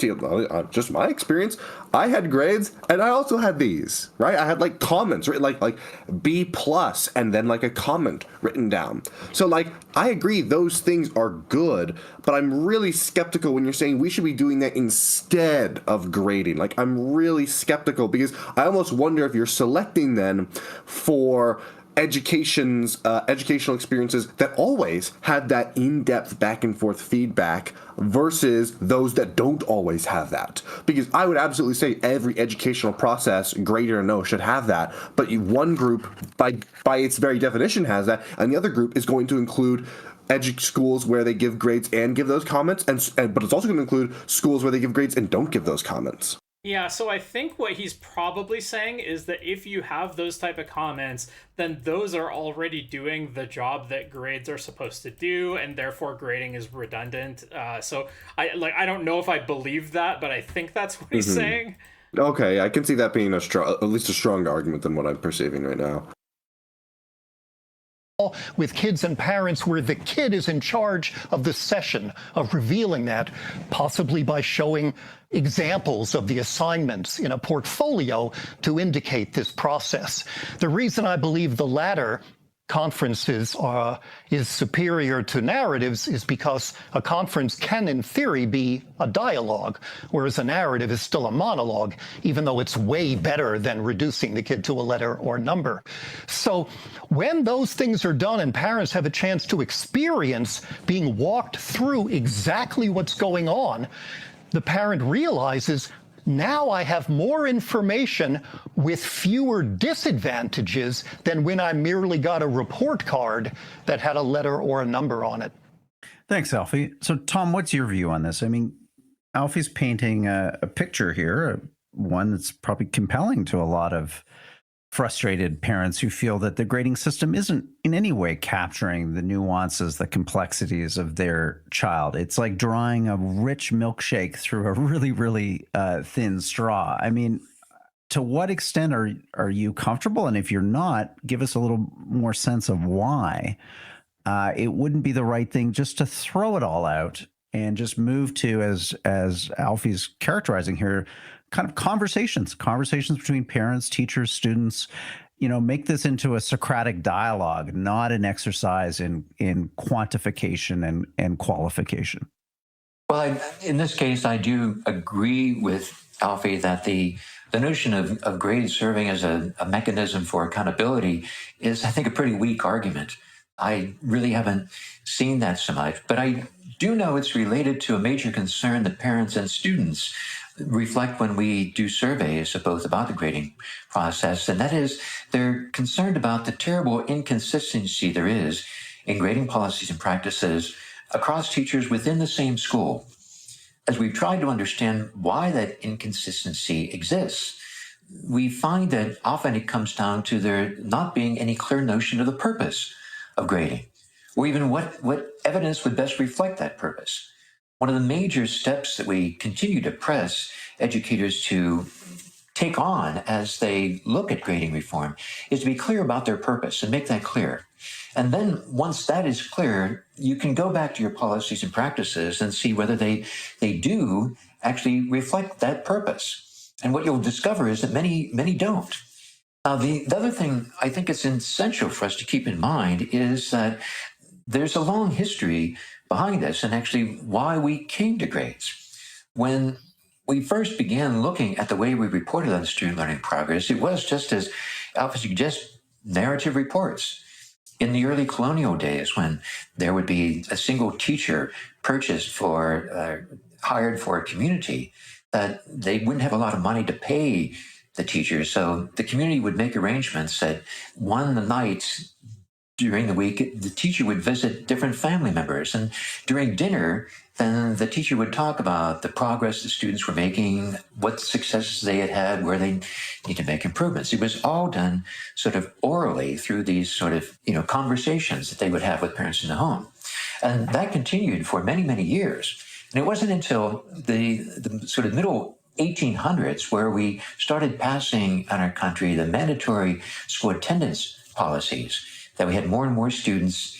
just my experience, I had grades and I also had these, right? I had like comments written like B+ and then like a comment written down. So like, I agree those things are good, but I'm really skeptical when you're saying we should be doing that instead of grading. Like, I'm really skeptical because I almost wonder if you're selecting then for educational experiences that always had that in-depth back and forth feedback versus those that don't always have that. Because I would absolutely say every educational process, grade or no, should have that. But one group, by its very definition, has that, and the other group is going to include schools where they give grades and give those comments, but it's also going to include schools where they give grades and don't give those comments. Yeah, so I think what he's probably saying is that if you have those type of comments, then those are already doing the job that grades are supposed to do, and therefore grading is redundant. So I don't know if I believe that, but I think that's what he's saying. Okay, I can see that being at least a stronger argument than what I'm perceiving right now. With kids and parents where the kid is in charge of the session, of revealing that, possibly by showing examples of the assignments in a portfolio to indicate this process. The reason I believe the latter conferences is superior to narratives is because a conference can, in theory, be a dialogue, whereas a narrative is still a monologue, even though it's way better than reducing the kid to a letter or number. So when those things are done and parents have a chance to experience being walked through exactly what's going on, the parent realizes, now I have more information with fewer disadvantages than when I merely got a report card that had a letter or a number on it. Thanks, Alfie. So, Tom, what's your view on this? I mean, Alfie's painting a picture here, one that's probably compelling to a lot of frustrated parents who feel that the grading system isn't in any way capturing the nuances, the complexities of their child. It's like drawing a rich milkshake through a really, really thin straw. I mean, to what extent are you comfortable? And if you're not, give us a little more sense of why it wouldn't be the right thing just to throw it all out and just move to, as Alfie's characterizing here, kind of conversations between parents, teachers, students, make this into a Socratic dialogue, not an exercise in quantification and qualification. Well, in this case, I do agree with Alfie that the notion of grades serving as a mechanism for accountability is, I think, a pretty weak argument. I really haven't seen that so much, but I do know it's related to a major concern that parents and students reflect when we do surveys both about the grading process, and that is they're concerned about the terrible inconsistency there is in grading policies and practices across teachers within the same school. As we've tried to understand why that inconsistency exists, we find that often it comes down to there not being any clear notion of the purpose of grading, or even what evidence would best reflect that purpose. One of the major steps that we continue to press educators to take on as they look at grading reform is to be clear about their purpose and make that clear. And then once that is clear, you can go back to your policies and practices and see whether they do actually reflect that purpose. And what you'll discover is that many don't. Now, the other thing I think it's essential for us to keep in mind is that there's a long history behind this and actually why we came to grades. When we first began looking at the way we reported on student learning progress, it was just as Alfie suggests, narrative reports. In the early colonial days, when there would be a single teacher purchased hired for a community, that they wouldn't have a lot of money to pay the teachers. So the community would make arrangements that one night during the week, the teacher would visit different family members. And during dinner, then the teacher would talk about the progress the students were making, what successes they had, where they need to make improvements. It was all done sort of orally through these sort of, conversations that they would have with parents in the home. And that continued for many, many years. And it wasn't until the sort of middle 1800s where we started passing in our country the mandatory school attendance policies, that we had more and more students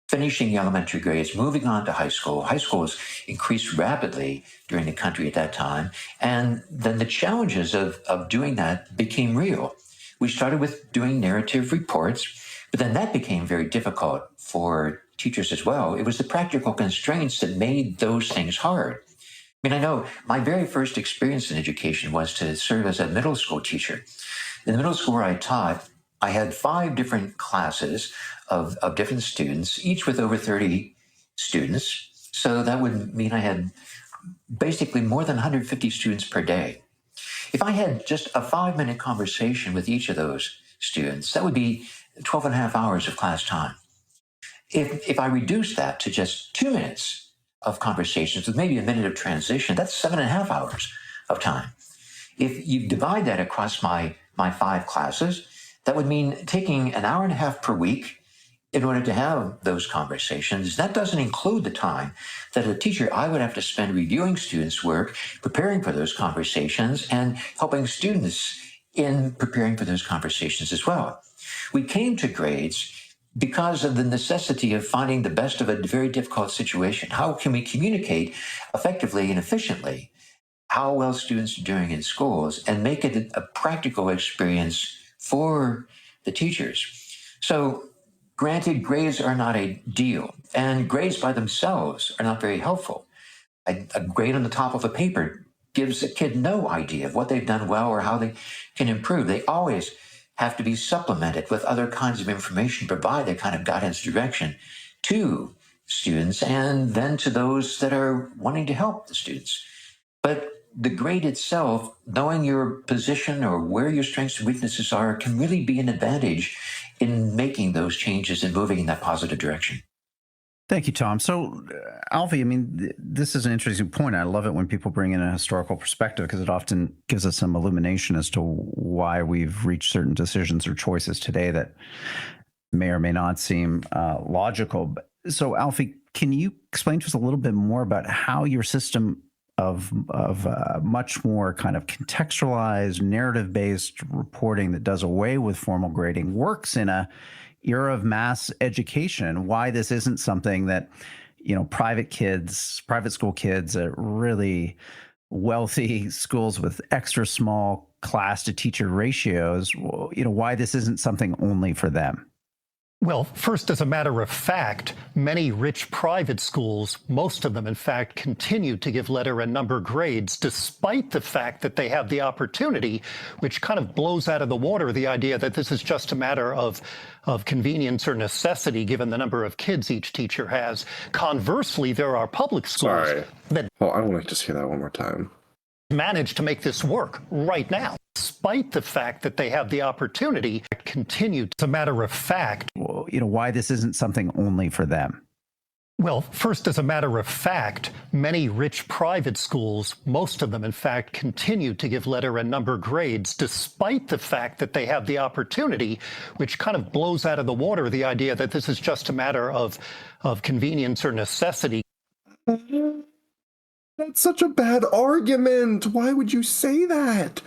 finishing the elementary grades, moving on to high school. High schools increased rapidly during the country at that time. And then the challenges of doing that became real. We started with doing narrative reports, but then that became very difficult for teachers as well. It was the practical constraints that made those things hard. I mean, I know my very first experience in education was to serve as a middle school teacher. In the middle school where I taught, I had 5 different classes of different students, each with over 30 students. So that would mean I had basically more than 150 students per day. If I had just a 5-minute conversation with each of those students, that would be 12 and a half hours of class time. If I reduce that to just 2 minutes of conversations with maybe a minute of transition, that's 7.5 hours of time. If you divide that across my 5 classes, that would mean taking an hour and a half per week in order to have those conversations. That doesn't include the time that a teacher I would have to spend reviewing students' work, preparing for those conversations, and helping students in preparing for those conversations as well. We came to grades because of the necessity of finding the best of a very difficult situation. How can we communicate effectively and efficiently how well students are doing in schools and make it a practical experience for the teachers? So, granted, grades are not ideal, and grades by themselves are not very helpful. A grade on the top of a paper gives a kid no idea of what they've done well or how they can improve. They always have to be supplemented with other kinds of information, provide that kind of guidance direction to students and then to those that are wanting to help the students. But the grade itself, knowing your position or where your strengths and weaknesses are, can really be an advantage in making those changes and moving in that positive direction. Thank you, Tom. So, Alfie, I mean, this is an interesting point. I love it when people bring in a historical perspective because it often gives us some illumination as to why we've reached certain decisions or choices today that may or may not seem logical. So, Alfie, can you explain to us a little bit more about how your system of much more kind of contextualized, narrative-based reporting that does away with formal grading works in a era of mass education, why this isn't something that, private school kids at really wealthy schools with extra small class to teacher ratios, why this isn't something only for them? Well, first, as a matter of fact, many rich private schools, most of them, in fact, continue to give letter and number grades, despite the fact that they have the opportunity, which kind of blows out of the water the idea that this is just a matter of convenience or necessity, given the number of kids each teacher has. Conversely, there are public schools that I want to just hear that one more time. Manage to make this work right now, despite the fact that they have the opportunity to continue. As a matter of fact, why this isn't something only for them. Well, first, as a matter of fact, many rich private schools, most of them, in fact, continue to give letter and number grades, despite the fact that they have the opportunity, which kind of blows out of the water the idea that this is just a matter of convenience or necessity. That's such a bad argument. Why would you say that?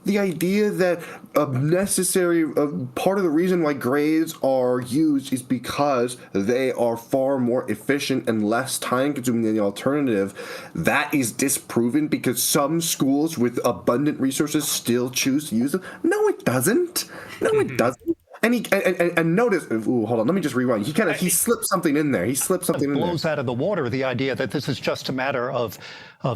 The idea that a necessary part of the reason why grades are used is because they are far more efficient and less time consuming than the alternative. That is disproven because some schools with abundant resources still choose to use them. No, it doesn't. No, it doesn't. And notice, hold on, let me just rewind. He slipped something in there. He slipped something in there. Blows out of the water the idea that this is just a matter of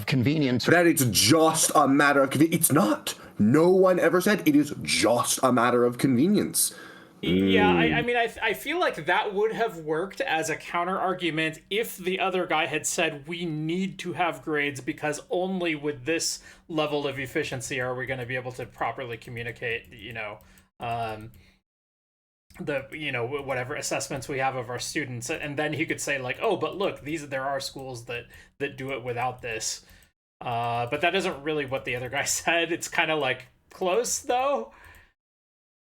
convenience. That it's just a matter of convenience. It's not. No one ever said it is just a matter of convenience. Yeah, I mean, I feel like that would have worked as a counter argument if the other guy had said we need to have grades because only with this level of efficiency are we going to be able to properly communicate, whatever assessments we have of our students. And then he could say like, oh, but look, there are schools that do it without this. But that isn't really what the other guy said. It's kind of like close though.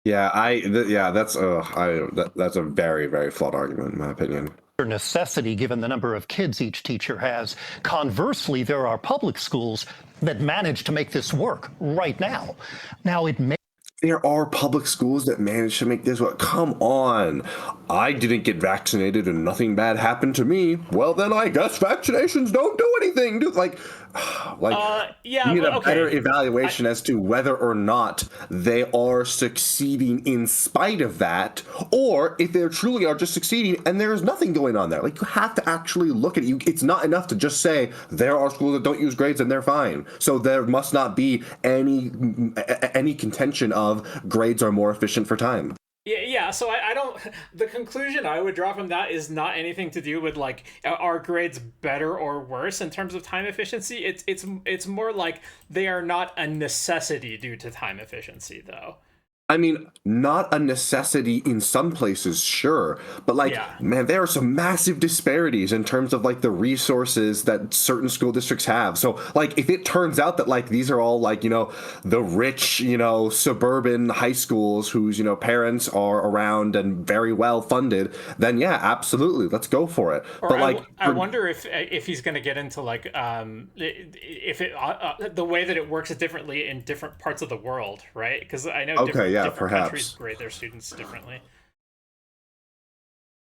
Yeah, that's a very, very flawed argument in my opinion. Necessity given the number of kids each teacher has. Conversely, there are public schools that manage to make this work right now. Now there are public schools that manage to make this work. Come on. I didn't get vaccinated and nothing bad happened to me. Well, then I guess vaccinations don't do anything. You need a better evaluation as to whether or not they are succeeding in spite of that, or if they truly are just succeeding and there is nothing going on there. Like, you have to actually look at it. It's not enough to just say there are schools that don't use grades and they're fine. So there must not be any contention of grades are more efficient for time. Yeah, so I don't. The conclusion I would draw from that is not anything to do with like are grades better or worse in terms of time efficiency. It's more like they are not a necessity due to time efficiency, though. I mean, not a necessity in some places, sure, but like, Yeah. man, there are some massive disparities in terms of like the resources that certain school districts have. So, like, if it turns out that like these are all like, the rich, suburban high schools whose, parents are around and very well funded, then yeah, absolutely, let's go for it. Or But like, I wonder if he's going to get into like if it the way that it works differently in different parts of the world, right? Because I know okay, yeah, different countries perhaps. grade their students differently.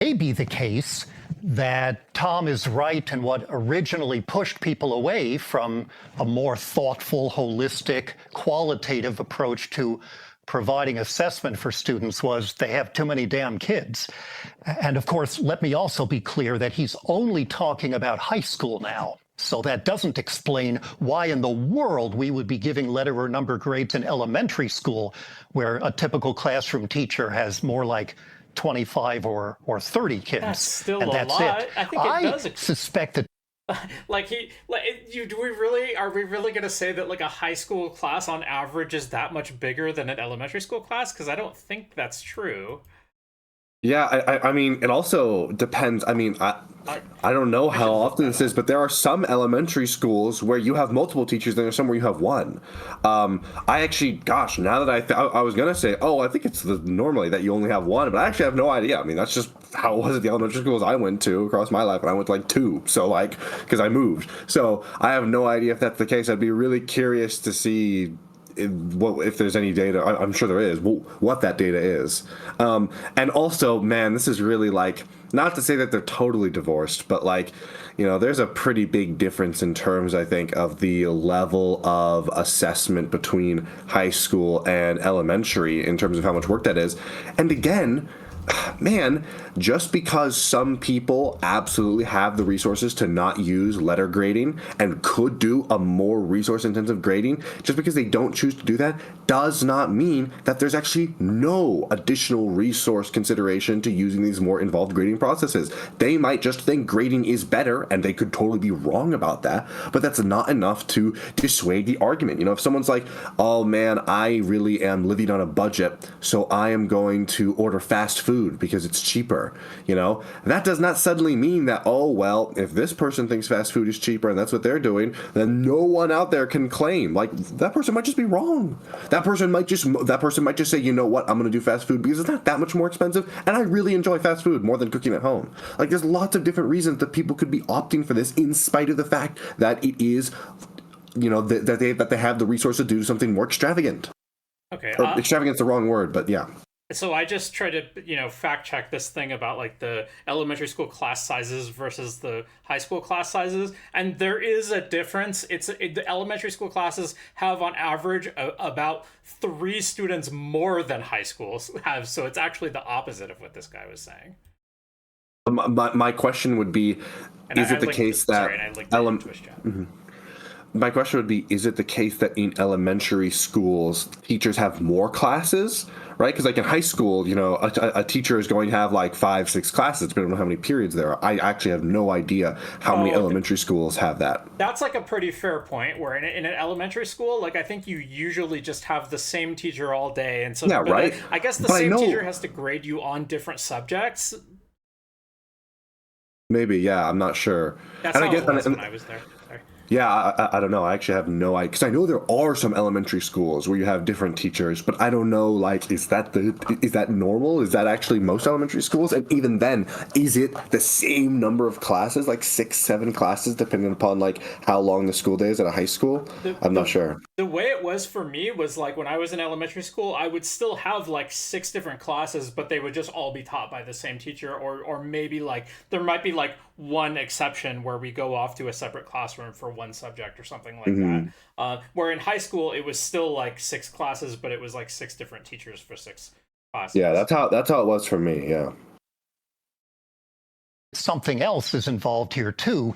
May be the case that Tom is right in what originally pushed people away from a more thoughtful, holistic, qualitative approach to providing assessment for students was they have too many damn kids. And of course, let me also be clear that he's only talking about high school now. So that doesn't explain why in the world we would be giving letter or number grades in elementary school, where a typical classroom teacher has more like 25 or 30 kids. That's still and a that's lot. it. I think it does. Suspect that are we really going to say that like a high school class on average is that much bigger than an elementary school class? Because I don't think that's true. Yeah, I mean, it also depends. I mean, I don't know how often this is, but there are some elementary schools where you have multiple teachers, and there's some where you have one. I actually, gosh, now that I was gonna say, oh, I think it's normally that you only have one, but I actually have no idea. I mean, that's just how it was at the elementary schools I went to across my life, and I went to like two. So like, because I moved, so I have no idea if that's the case. I'd be really curious to see if there's any data. I'm sure there is, what that data is. And also, man, this is really like, not to say that they're totally divorced, but like, there's a pretty big difference in terms, I think, of the level of assessment between high school and elementary in terms of how much work that is. And again, man, just because some people absolutely have the resources to not use letter grading and could do a more resource intensive grading, just because they don't choose to do that does not mean that there's actually no additional resource consideration to using these more involved grading processes. They might just think grading is better, and they could totally be wrong about that, but that's not enough to dissuade the argument. If someone's like, oh man, I really am living on a budget, so I am going to order fast food because it's cheaper, that does not suddenly mean that, oh, well, if this person thinks fast food is cheaper and that's what they're doing, then no one out there can claim. Like, that person might just be wrong. That person might just say, you know what, I'm going to do fast food because it's not that much more expensive, and I really enjoy fast food more than cooking at home. Like, there's lots of different reasons that people could be opting for this in spite of the fact that it is, that they have the resource to do something more extravagant. Okay. Or extravagant's the wrong word, but yeah. So I just try to, fact check this thing about like the elementary school class sizes versus the high school class sizes, and there is a difference. The elementary school classes have on average about 3 students more than high schools have. So it's actually the opposite of what this guy was saying. My question would be, is it the case that my question would be, is it the case that in elementary schools teachers have more classes, right? Because like in high school, a teacher is going to have like 5-6 classes depending on how many periods there are. I actually have no idea how many elementary schools have that. That's like a pretty fair point, where in an elementary school, like I think you usually just have the same teacher all day, and so yeah, right. I guess the same teacher has to grade you on different subjects. Maybe, yeah, I'm not sure. That's how it was when I was there. Sorry. Yeah, I don't know. I actually have no idea, because I know there are some elementary schools where you have different teachers, but I don't know, like, is that normal? Is that actually most elementary schools? And even then, is it the same number of classes, like 6-7 classes, depending upon like how long the school day is at a high school? I'm not sure. The way it was for me was like when I was in elementary school, I would still have like 6 different classes, but they would just all be taught by the same teacher, or maybe like there might be like one exception where we go off to a separate classroom for one subject or something like that. Where in high school it was still like 6 classes, but it was like 6 different teachers for 6 classes. Yeah, that's how it was for me. Yeah. something else is involved here too,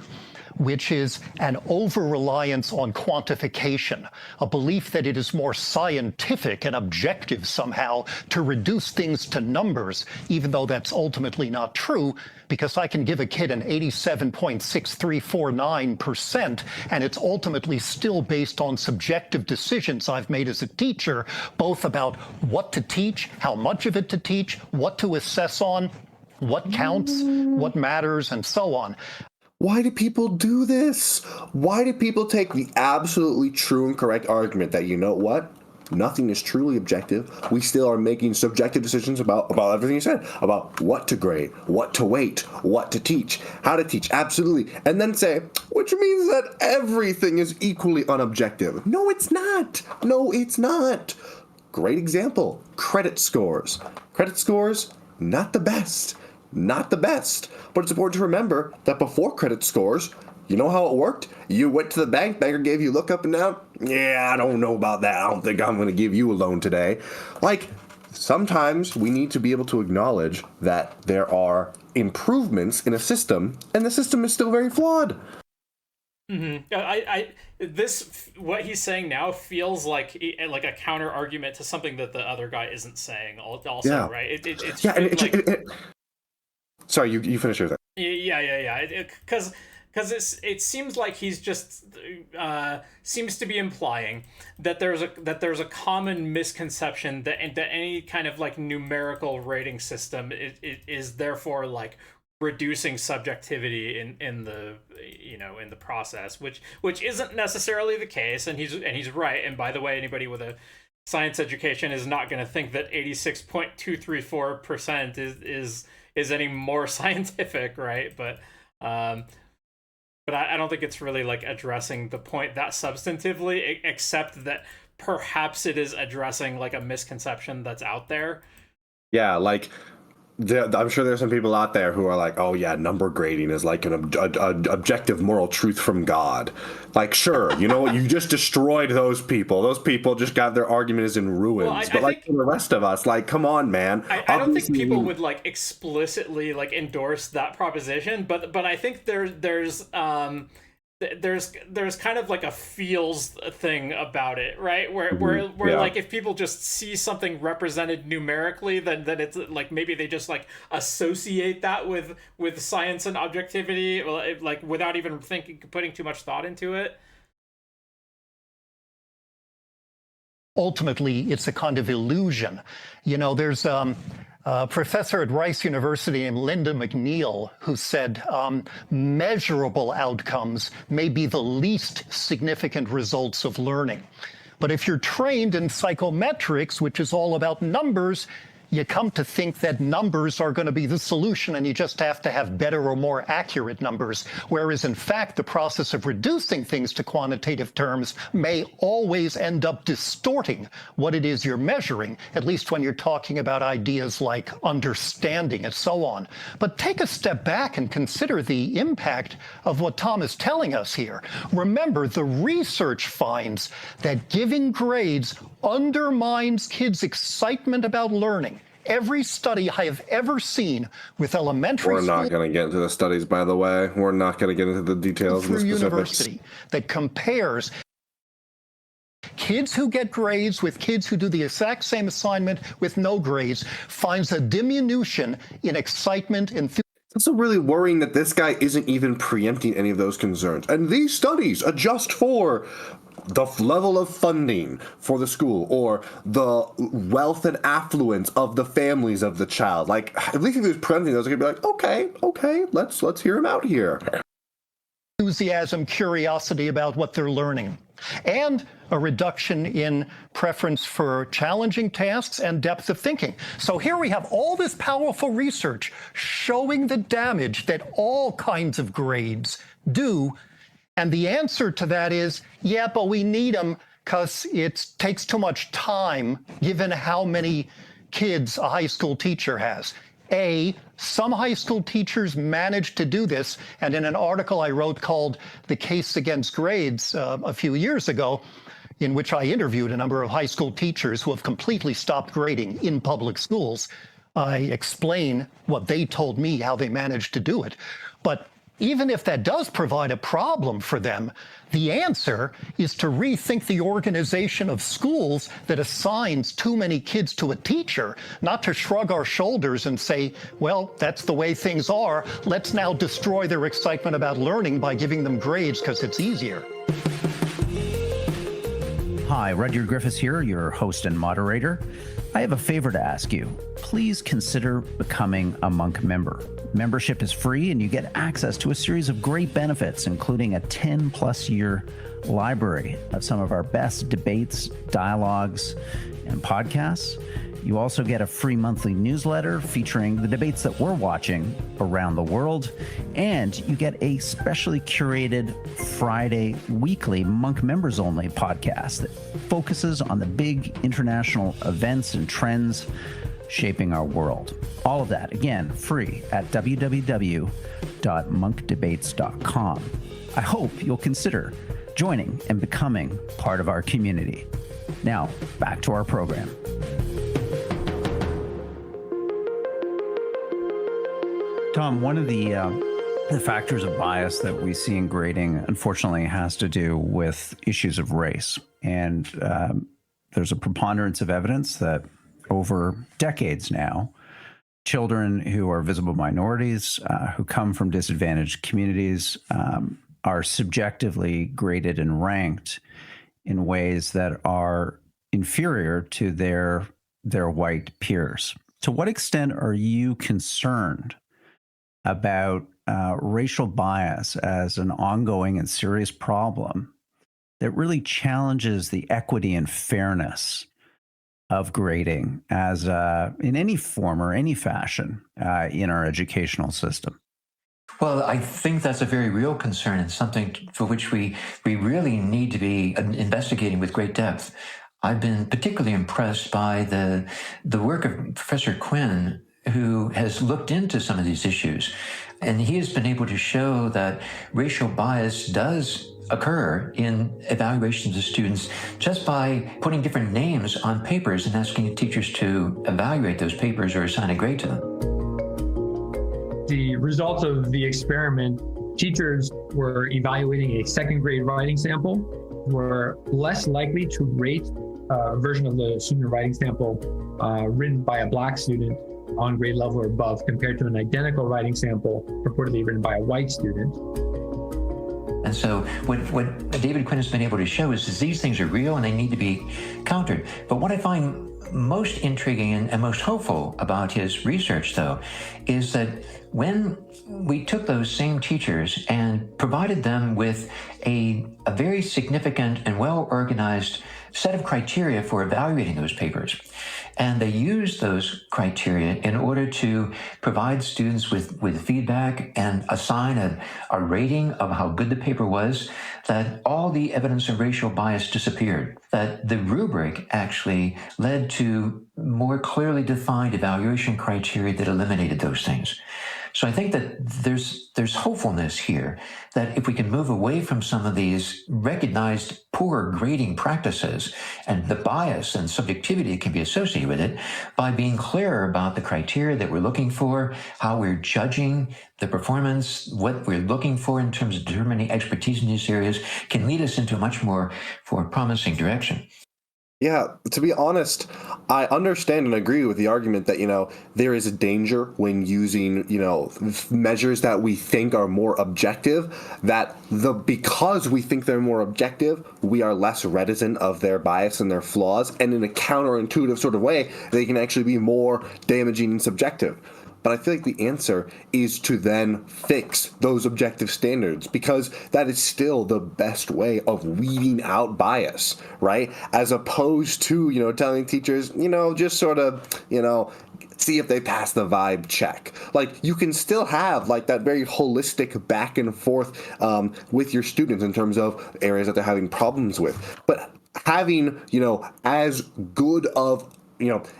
which is an over-reliance on quantification, a belief that it is more scientific and objective somehow to reduce things to numbers, even though that's ultimately not true, because I can give a kid an 87.6349%, and it's ultimately still based on subjective decisions I've made as a teacher, both about what to teach, how much of it to teach, what to assess on, what counts, what matters, and so on. Why do people do this? Why do people take the absolutely true and correct argument that, you know what? Nothing is truly objective. We still are making subjective decisions about everything you said, about what to grade, what to weight, what to teach, how to teach, absolutely. And then say, which means that everything is equally unobjective. No, it's not. No, it's not. Great example, credit scores. Credit scores, not the best. Not the best. But it's important to remember that before credit scores, you know how it worked? You went to the bank, banker gave you a look up and down. Yeah, I don't know about that. I don't think I'm going to give you a loan today. Like, sometimes we need to be able to acknowledge that there are improvements in a system, and the system is still very flawed. What he's saying now feels like a counter argument to something that the other guy isn't saying. Also, yeah. Right? Sorry, you finish your thing. Yeah. Because it seems like he's just seems to be implying that there's a common misconception that any kind of like numerical rating system is therefore like reducing subjectivity in the process, which isn't necessarily the case, and he's right. And by the way, anybody with a science education is not going to think that 86.234% is any more scientific, right? But I don't think it's really like addressing the point that substantively, except that perhaps it is addressing like a misconception that's out there. Yeah, like I'm sure there's some people out there who are like, oh yeah, number grading is like an objective moral truth from God. Like, sure, you know what? You just destroyed those people. Those people just got their argument is in ruins. Well, but like for the rest of us, like, come on, man. I don't think people would like explicitly like endorse that proposition, but I think there's kind of like a feels thing about it, right? Where like if people just see something represented numerically, then it's like maybe they just like associate that with science and objectivity, like without even putting too much thought into it. Ultimately, it's a kind of illusion. You know, there's a professor at Rice University named Linda McNeil who said measurable outcomes may be the least significant results of learning. But if you're trained in psychometrics, which is all about numbers, you come to think that numbers are going to be the solution and you just have to have better or more accurate numbers. Whereas in fact, the process of reducing things to quantitative terms may always end up distorting what it is you're measuring, at least when you're talking about ideas like understanding and so on. But take a step back and consider the impact of what Tom is telling us here. Remember, the research finds that giving grades undermines kids' excitement about learning. Every study I have ever seen with elementary school... We're not going to get into the studies, by the way. We're not going to get into the details and the specifics. University that compares kids who get grades with kids who do the exact same assignment with no grades finds a diminution in excitement, enthusiasm. It's also really worrying that this guy isn't even preempting any of those concerns. And these studies adjust for the level of funding for the school or the wealth and affluence of the families of the child. Like, at least if he was presenting those, I could be like, okay, let's hear him out here. Enthusiasm, curiosity about what they're learning, and a reduction in preference for challenging tasks and depth of thinking. So here we have all this powerful research showing the damage that all kinds of grades do. And the answer to that is, yeah, but we need them because it takes too much time given how many kids a high school teacher has. Some high school teachers manage to do this. And in an article I wrote called The Case Against Grades a few years ago, in which I interviewed a number of high school teachers who have completely stopped grading in public schools, I explain what they told me, how they managed to do it. But even if that does provide a problem for them, the answer is to rethink the organization of schools that assigns too many kids to a teacher, not to shrug our shoulders and say, well, that's the way things are. Let's now destroy their excitement about learning by giving them grades because it's easier. Hi, Rudyard Griffiths here, your host and moderator. I have a favor to ask you. Please consider becoming a Monk member. Membership is free and you get access to a series of great benefits, including a 10-plus year library of some of our best debates, dialogues, and podcasts. You also get a free monthly newsletter featuring the debates that we're watching around the world, and you get a specially curated Friday weekly Monk members only podcast that focuses on the big international events and trends shaping our world. All of that, again, free at www.monkdebates.com. I hope you'll consider joining and becoming part of our community. Now, back to our program. Tom, one of the factors of bias that we see in grading, unfortunately, has to do with issues of race. And there's a preponderance of evidence that over decades now, children who are visible minorities, who come from disadvantaged communities, are subjectively graded and ranked in ways that are inferior to their white peers. To what extent are you concerned about racial bias as an ongoing and serious problem that really challenges the equity and fairness of grading as in any form or any fashion in our educational system? Well, I think that's a very real concern and something for which we really need to be investigating with great depth. I've been particularly impressed by the work of Professor Quinn, who has looked into some of these issues. And he has been able to show that racial bias does occur in evaluations of students just by putting different names on papers and asking teachers to evaluate those papers or assign a grade to them. The results of the experiment, teachers were evaluating a second grade writing sample, were less likely to rate a version of the student writing sample written by a Black student on grade level or above compared to an identical writing sample purportedly written by a white student. And so what David Quinn has been able to show is that these things are real and they need to be countered. But what I find most intriguing and most hopeful about his research, though, is that when we took those same teachers and provided them with a very significant and well-organized set of criteria for evaluating those papers, and they used those criteria in order to provide students with feedback and assign a rating of how good the paper was, that all the evidence of racial bias disappeared. That the rubric actually led to more clearly defined evaluation criteria that eliminated those things. So I think that there's hopefulness here that if we can move away from some of these recognized poor grading practices and the bias and subjectivity that can be associated with it, by being clearer about the criteria that we're looking for, how we're judging the performance, what we're looking for in terms of determining expertise in these areas, can lead us into a much more promising direction. Yeah, to be honest, I understand and agree with the argument that, there is a danger when using, measures that we think are more objective, that because we think they're more objective, we are less reticent of their bias and their flaws, and in a counterintuitive sort of way, they can actually be more damaging and subjective. But I feel like the answer is to then fix those objective standards, because that is still the best way of weeding out bias, right? As opposed to, telling teachers, just sort of, see if they pass the vibe check. Like, you can still have that very holistic back and forth with your students in terms of areas that they're having problems with. But having, as good of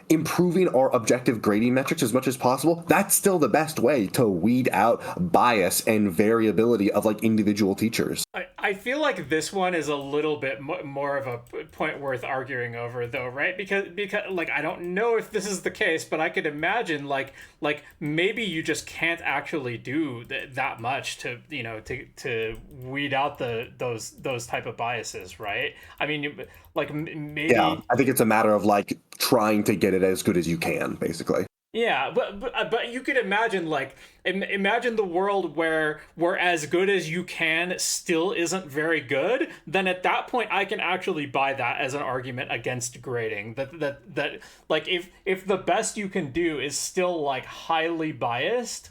improving our objective grading metrics as much as possible, that's still the best way to weed out bias and variability of individual teachers. I feel like this one is a little bit more of a point worth arguing over, though, right? Because like I don't know if this is the case, but I could imagine like maybe you just can't actually do that much to to weed out those type of biases, right? I mean, like maybe. Yeah, I think it's a matter of like trying to get it as good as you can, basically. Yeah, but you could imagine imagine the world where as good as you can still isn't very good. Then at that point, I can actually buy that as an argument against grading. That like if the best you can do is still like highly biased,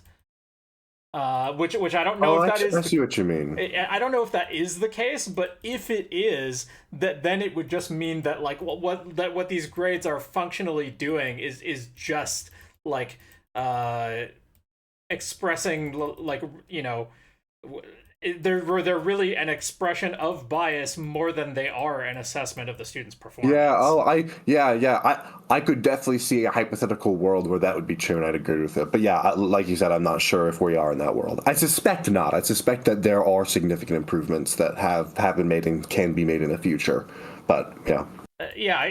which I don't know if that is. I see what you mean. I don't know if that is the case, but if it is, then it would just mean that like what these grades are functionally doing is just like expressing like they're really an expression of bias more than they are an assessment of the student's performance. I could definitely see a hypothetical world where that would be true, and I'd agree with it. But yeah, like you said, I'm not sure if we are in that world. I suspect not. I suspect that there are significant improvements that have been made and can be made in the future. But yeah.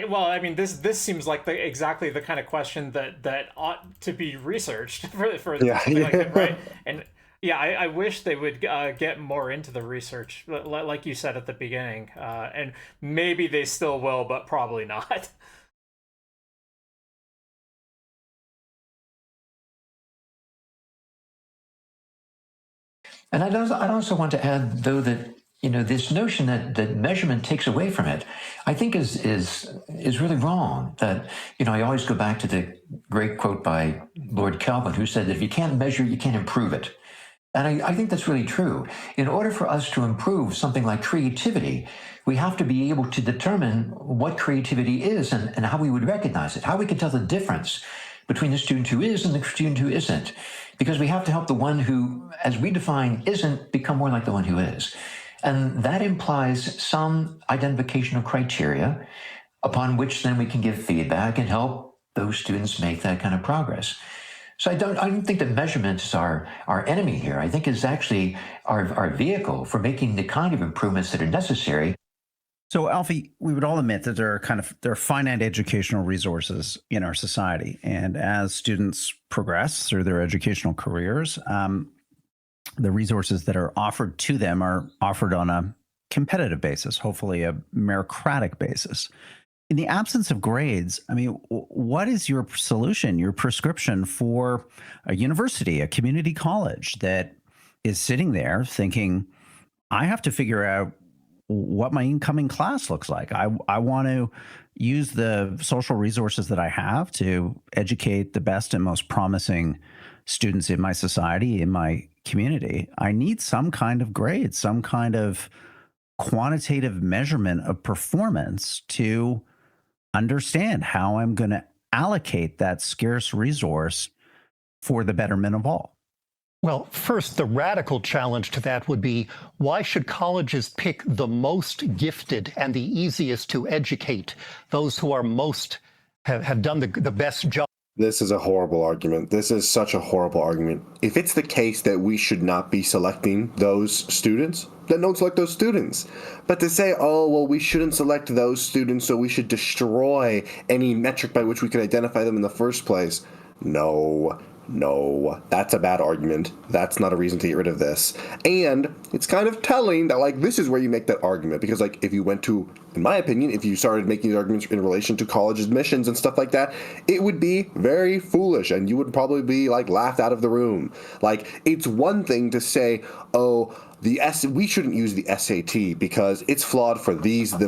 Well, I mean, this seems like exactly the kind of question that ought to be researched for something like that, right? And yeah, I wish they would get more into the research, like you said at the beginning, and maybe they still will, but probably not. And I'd also want to add, though, that this notion that measurement takes away from it, I think is really wrong. That I always go back to the great quote by Lord Kelvin, who said that if you can't measure, you can't improve it. And I think that's really true. In order for us to improve something like creativity, we have to be able to determine what creativity is and how we would recognize it, how we can tell the difference between the student who is and the student who isn't. Because we have to help the one who, as we define, isn't become more like the one who is. And that implies some identification of criteria upon which then we can give feedback and help those students make that kind of progress. So I don't think that measurement is our enemy here. I think it's actually our vehicle for making the kind of improvements that are necessary. So, Alfie, we would all admit that there are finite educational resources in our society, and as students progress through their educational careers, the resources that are offered to them are offered on a competitive basis, hopefully a meritocratic basis. In the absence of grades, I mean, what is your solution, your prescription for a university, a community college that is sitting there thinking, I have to figure out what my incoming class looks like. I want to use the social resources that I have to educate the best and most promising students in my society, in my community. I need some kind of grade, some kind of quantitative measurement of performance to understand how I'm going to allocate that scarce resource for the betterment of all. Well, first, the radical challenge to that would be, why should colleges pick the most gifted and the easiest to educate, those who are have done the best job? This is a horrible argument. This is such a horrible argument. If it's the case that we should not be selecting those students, then don't select those students. But to say, oh, well, we shouldn't select those students, so we should destroy any metric by which we could identify them in the first place. No, that's a bad argument. That's not a reason to get rid of this. And it's kind of telling that, like, this is where you make that argument. Because, like, if you went to, in my opinion, if you started making these arguments in relation to college admissions and stuff like that, it would be very foolish and you would probably be, like, laughed out of the room. Like, it's one thing to say, oh, we shouldn't use the SAT because it's flawed for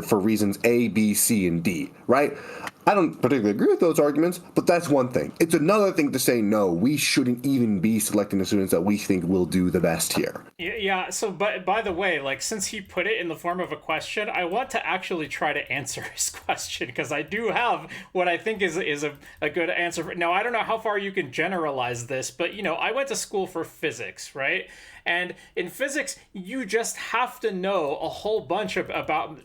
for reasons A, B, C, and D, right? I don't particularly agree with those arguments, but that's one thing. It's another thing to say, no, we shouldn't even be selecting the students that we think will do the best here. Yeah, so by the way, like, since he put it in the form of a question, I want to actually try to answer his question, because I do have what I think is a good answer. Now, I don't know how far you can generalize this, but, I went to school for physics, right? And in physics, you just have to know a whole bunch about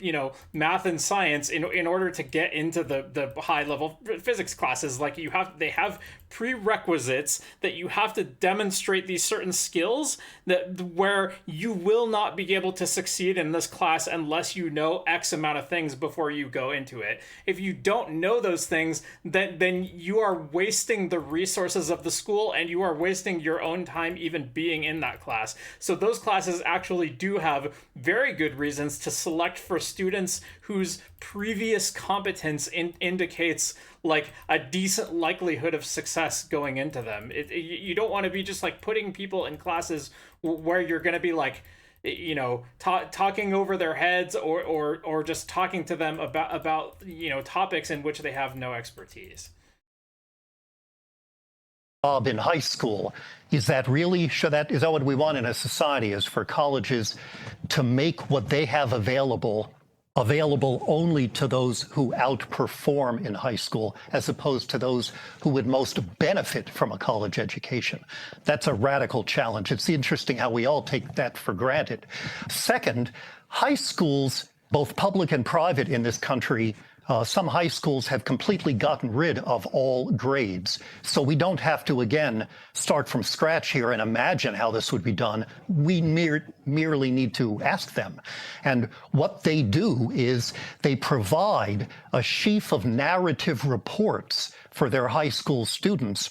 math and science in order to get into the high level physics classes. Like they have prerequisites that you have to demonstrate these certain skills that where you will not be able to succeed in this class unless you know X amount of things before you go into it. If you don't know those things, then you are wasting the resources of the school, and you are wasting your own time even being in that class. So those classes actually do have very good reasons to select for students whose previous competence indicates like a decent likelihood of success going into them. You don't want to be just like putting people in classes where you're going to be like, you know, talking over their heads or just talking to them about you know, topics in which they have no expertise. In high school, is that what we want in a society, is for colleges to make what they have available only to those who outperform in high school, as opposed to those who would most benefit from a college education? That's a radical challenge. It's interesting how we all take that for granted. Second, high schools, both public and private in this country, some high schools have completely gotten rid of all grades. So we don't have to, again, start from scratch here and imagine how this would be done. We merely need to ask them. And what they do is they provide a sheaf of narrative reports for their high school students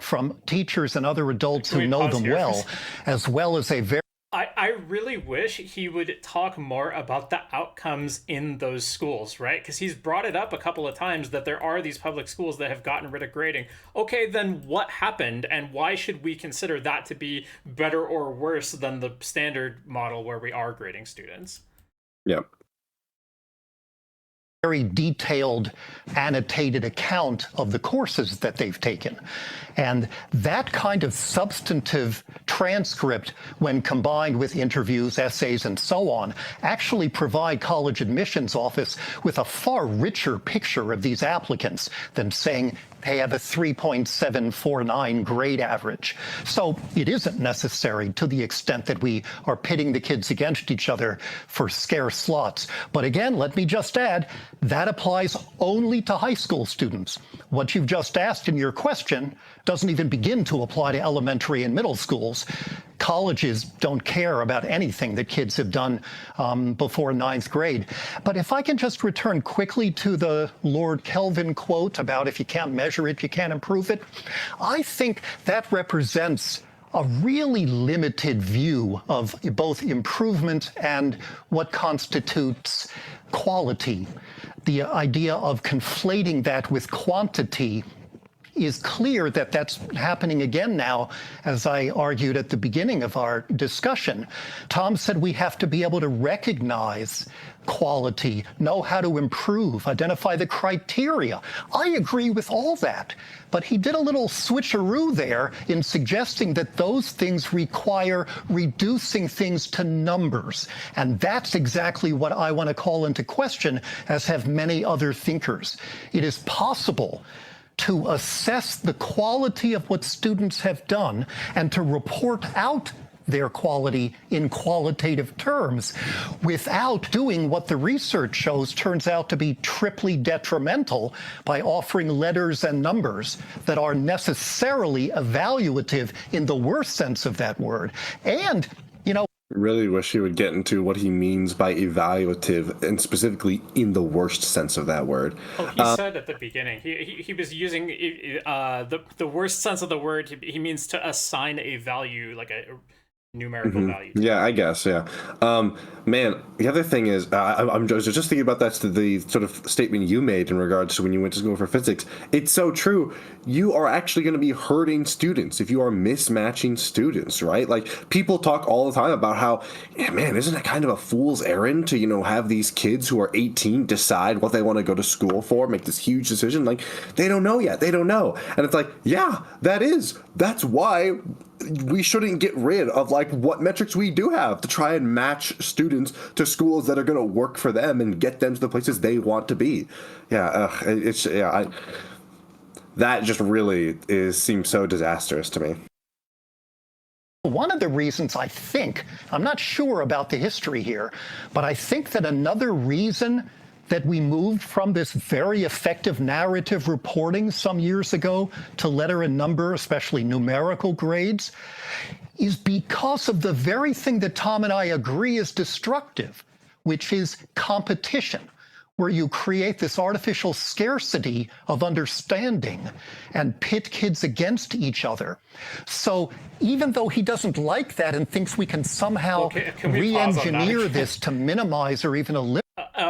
from teachers and other adults who know them well as a very... I really wish he would talk more about the outcomes in those schools, right? Because he's brought it up a couple of times that there are these public schools that have gotten rid of grading. Okay, then what happened, and why should we consider that to be better or worse than the standard model where we are grading students? Yep. Very detailed, annotated account of the courses that they've taken. And that kind of substantive transcript, when combined with interviews, essays, and so on, actually provide college admissions office with a far richer picture of these applicants than saying they have a 3.749 grade average. So it isn't necessary to the extent that we are pitting the kids against each other for scarce slots. But again, let me just add, that applies only to high school students. What you've just asked in your question doesn't even begin to apply to elementary and middle schools. Colleges don't care about anything that kids have done before 9th grade. But if I can just return quickly to the Lord Kelvin quote about if you can't measure it, you can't improve it. I think that represents a really limited view of both improvement and what constitutes quality. The idea of conflating that with quantity is clear that that's happening again now, as I argued at the beginning of our discussion. Tom said we have to be able to recognize quality, know how to improve, identify the criteria. I agree with all that, but he did a little switcheroo there in suggesting that those things require reducing things to numbers. And that's exactly what I want to call into question, as have many other thinkers. It is possible to assess the quality of what students have done and to report out their quality in qualitative terms without doing what the research shows turns out to be triply detrimental by offering letters and numbers that are necessarily evaluative in the worst sense of that word. And, you know, really wish he would get into what he means by evaluative, and specifically in the worst sense of that word. Oh, he said at the beginning, he was using the worst sense of the word. He means to assign a value, like a numerical value. Yeah, I guess, yeah. Man, the other thing is, I'm just thinking about that's the sort of statement you made in regards to when you went to school for physics. It's so true. You are actually going to be hurting students if you are mismatching students, right? Like, people talk all the time about how, yeah, man, isn't it kind of a fool's errand to, you know, have these kids who are 18 decide what they want to go to school for, make this huge decision? Like, they don't know yet. They don't know. And it's like, yeah, that's why we shouldn't get rid of like what metrics we do have to try and match students to schools that are going to work for them and get them to the places they want to be. Yeah, that just really seems so disastrous to me. One of the reasons I think, I'm not sure about the history here, but I think that another reason that we moved from this very effective narrative reporting some years ago to letter and number, especially numerical grades, is because of the very thing that Tom and I agree is destructive, which is competition, where you create this artificial scarcity of understanding and pit kids against each other. So even though he doesn't like that and thinks we can somehow re-engineer this to minimize or even eliminate,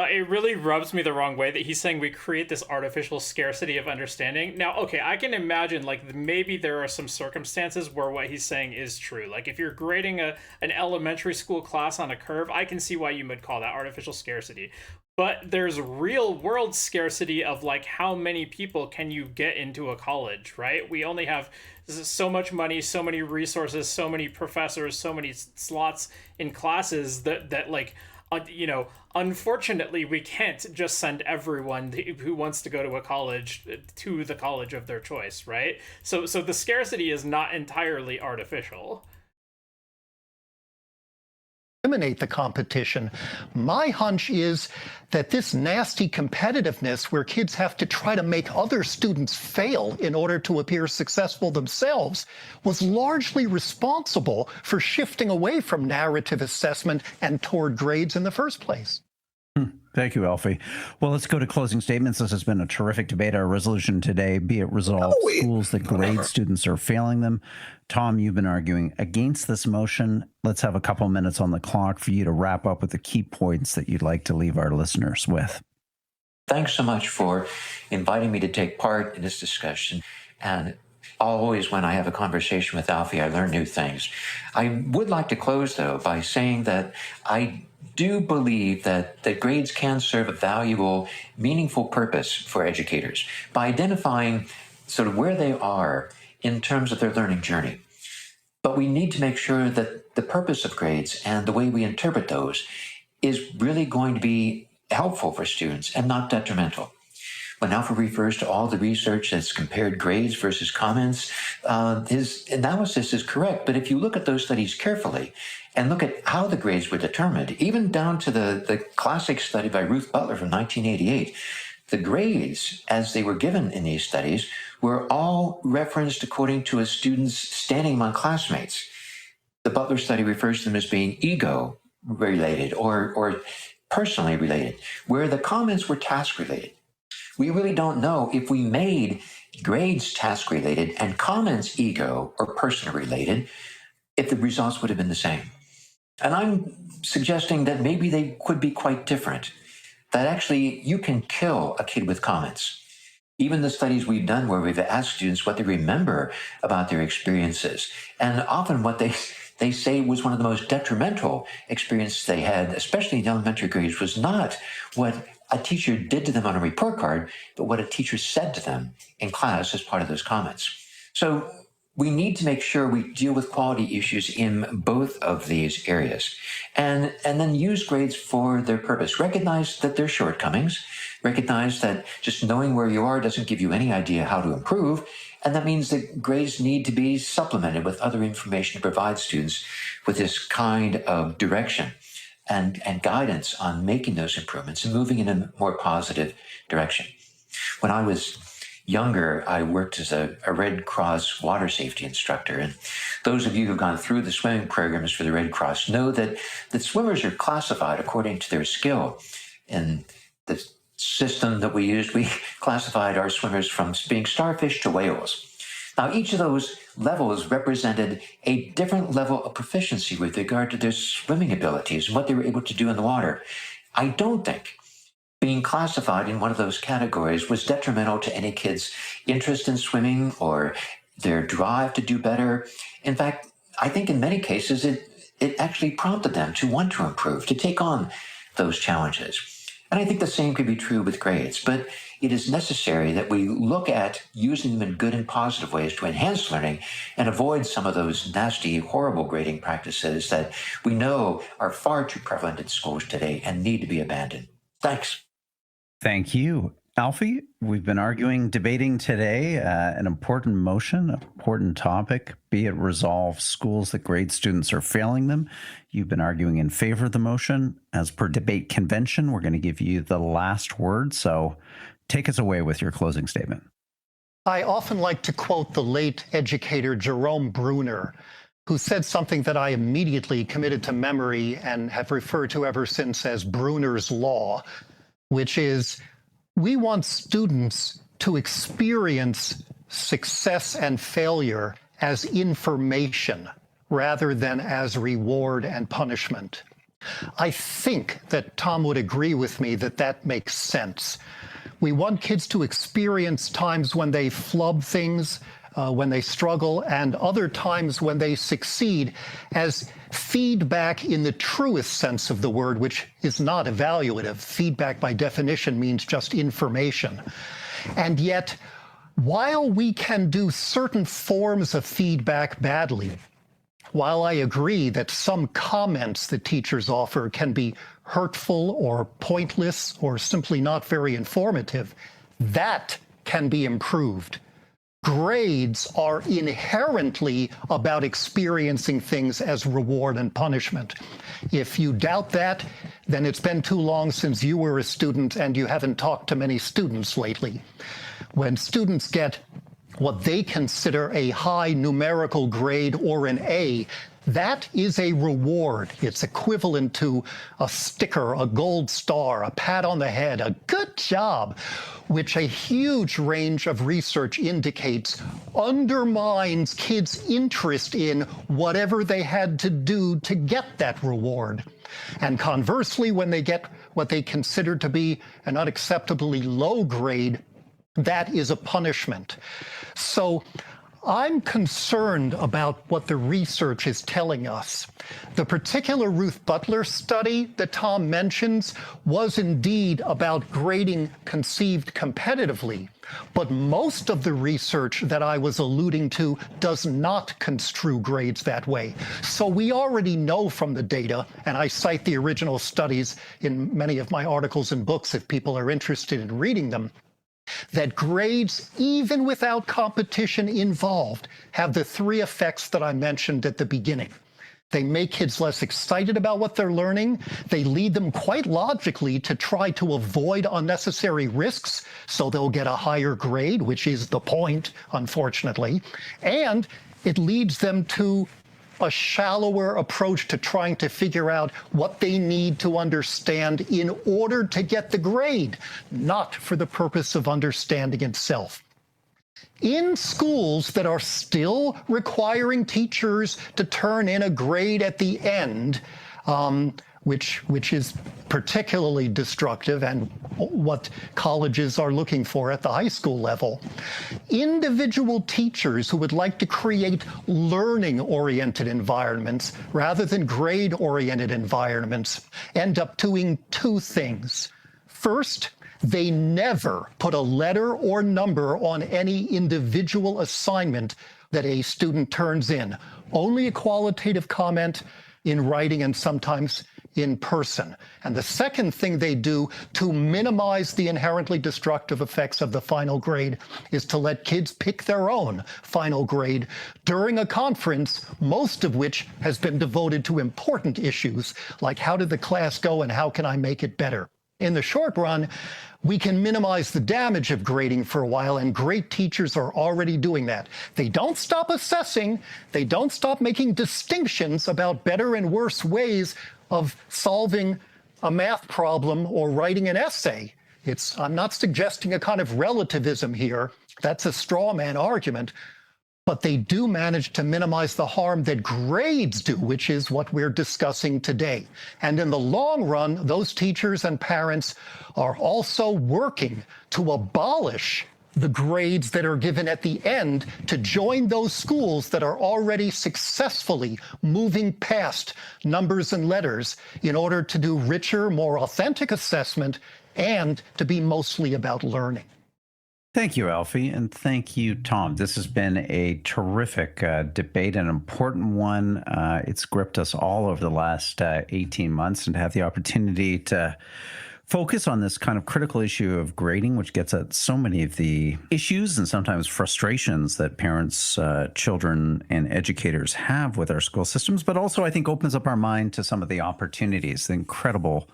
it really rubs me the wrong way that he's saying we create this artificial scarcity of understanding. Now, okay, I can imagine like maybe there are some circumstances where what he's saying is true. Like if you're grading an elementary school class on a curve, I can see why you would call that artificial scarcity. But there's real world scarcity of like how many people can you get into a college, right? We only have so much money, so many resources, so many professors, so many slots in classes that like, you know, unfortunately, we can't just send everyone who wants to go to a college to the college of their choice, right? So the scarcity is not entirely artificial. Eliminate the competition. My hunch is that this nasty competitiveness where kids have to try to make other students fail in order to appear successful themselves was largely responsible for shifting away from narrative assessment and toward grades in the first place. Thank you, Alfie. Well, let's go to closing statements. This has been a terrific debate. Our resolution today, be it resolve schools that grade students are failing them. Tom, you've been arguing against this motion. Let's have a couple minutes on the clock for you to wrap up with the key points that you'd like to leave our listeners with. Thanks so much for inviting me to take part in this discussion. And always when I have a conversation with Alfie, I learn new things. I would like to close, though, by saying that I do believe that grades can serve a valuable, meaningful purpose for educators by identifying sort of where they are in terms of their learning journey. But we need to make sure that the purpose of grades and the way we interpret those is really going to be helpful for students and not detrimental. When Alfie refers to all the research that's compared grades versus comments, his analysis is correct. But if you look at those studies carefully and look at how the grades were determined, even down to the classic study by Ruth Butler from 1988, the grades as they were given in these studies were all referenced according to a student's standing among classmates. The Butler study refers to them as being ego-related or personally related, where the comments were task-related. We really don't know if we made grades task-related and comments ego or person-related, if the results would have been the same. And I'm suggesting that maybe they could be quite different, that actually you can kill a kid with comments. Even the studies we've done where we've asked students what they remember about their experiences, and often what they say was one of the most detrimental experiences they had, especially in elementary grades, was not what a teacher did to them on a report card, but what a teacher said to them in class as part of those comments. So we need to make sure we deal with quality issues in both of these areas and then use grades for their purpose. Recognize that there's shortcomings. Recognize that just knowing where you are doesn't give you any idea how to improve. And that means that grades need to be supplemented with other information to provide students with this kind of direction and guidance on making those improvements and moving in a more positive direction. When I was younger, I worked as a Red Cross water safety instructor. And those of you who've gone through the swimming programs for the Red Cross know that swimmers are classified according to their skill. In the system that we used, we classified our swimmers from being starfish to whales. Now, each of those levels represented a different level of proficiency with regard to their swimming abilities and what they were able to do in the water. I don't think being classified in one of those categories was detrimental to any kid's interest in swimming or their drive to do better. In fact, I think in many cases, it actually prompted them to want to improve, to take on those challenges. And I think the same could be true with grades, but it is necessary that we look at using them in good and positive ways to enhance learning and avoid some of those nasty, horrible grading practices that we know are far too prevalent in schools today and need to be abandoned. Thanks. Thank you. Alfie, we've been debating today an important motion, an important topic, be it resolve schools that grade students are failing them. You've been arguing in favor of the motion. As per debate convention, we're going to give you the last word. So take us away with your closing statement. I often like to quote the late educator Jerome Bruner, who said something that I immediately committed to memory and have referred to ever since as Bruner's Law, which is, we want students to experience success and failure as information rather than as reward and punishment. I think that Tom would agree with me that that makes sense. We want kids to experience times when they flub things, when they struggle, and other times when they succeed as feedback in the truest sense of the word, which is not evaluative. Feedback by definition means just information. And yet, while we can do certain forms of feedback badly, while I agree that some comments that teachers offer can be hurtful or pointless or simply not very informative, that can be improved. Grades are inherently about experiencing things as reward and punishment. If you doubt that, then it's been too long since you were a student and you haven't talked to many students lately. When students get what they consider a high numerical grade or an A, that is a reward. It's equivalent to a sticker, a gold star, a pat on the head, a good job, which a huge range of research indicates undermines kids' interest in whatever they had to do to get that reward. And conversely, when they get what they consider to be an unacceptably low grade, that is a punishment. So I'm concerned about what the research is telling us. The particular Ruth Butler study that Tom mentions was indeed about grading conceived competitively, but most of the research that I was alluding to does not construe grades that way. So we already know from the data, and I cite the original studies in many of my articles and books if people are interested in reading them, that grades, even without competition involved, have the three effects that I mentioned at the beginning. They make kids less excited about what they're learning. They lead them quite logically to try to avoid unnecessary risks, so they'll get a higher grade, which is the point, unfortunately. And it leads them to a shallower approach to trying to figure out what they need to understand in order to get the grade, not for the purpose of understanding itself. In schools that are still requiring teachers to turn in a grade at the end, which is particularly destructive and what colleges are looking for at the high school level. Individual teachers who would like to create learning-oriented environments rather than grade-oriented environments end up doing two things. First, they never put a letter or number on any individual assignment that a student turns in, only a qualitative comment in writing and sometimes in person. And the second thing they do to minimize the inherently destructive effects of the final grade is to let kids pick their own final grade during a conference, most of which has been devoted to important issues like how did the class go and how can I make it better. In the short run, we can minimize the damage of grading for a while, and great teachers are already doing that. They don't stop assessing. They don't stop making distinctions about better and worse ways of solving a math problem or writing an essay. I'm not suggesting a kind of relativism here. That's a straw man argument. But they do manage to minimize the harm that grades do, which is what we're discussing today. And in the long run, those teachers and parents are also working to abolish the grades that are given at the end to join those schools that are already successfully moving past numbers and letters in order to do richer, more authentic assessment and to be mostly about learning. Thank you, Alfie, and thank you, Tom. This has been a terrific debate, an important one. It's gripped us all over the last 18 months, and to have the opportunity to focus on this kind of critical issue of grading, which gets at so many of the issues and sometimes frustrations that parents, children, and educators have with our school systems, but also I think opens up our mind to some of the opportunities, the incredible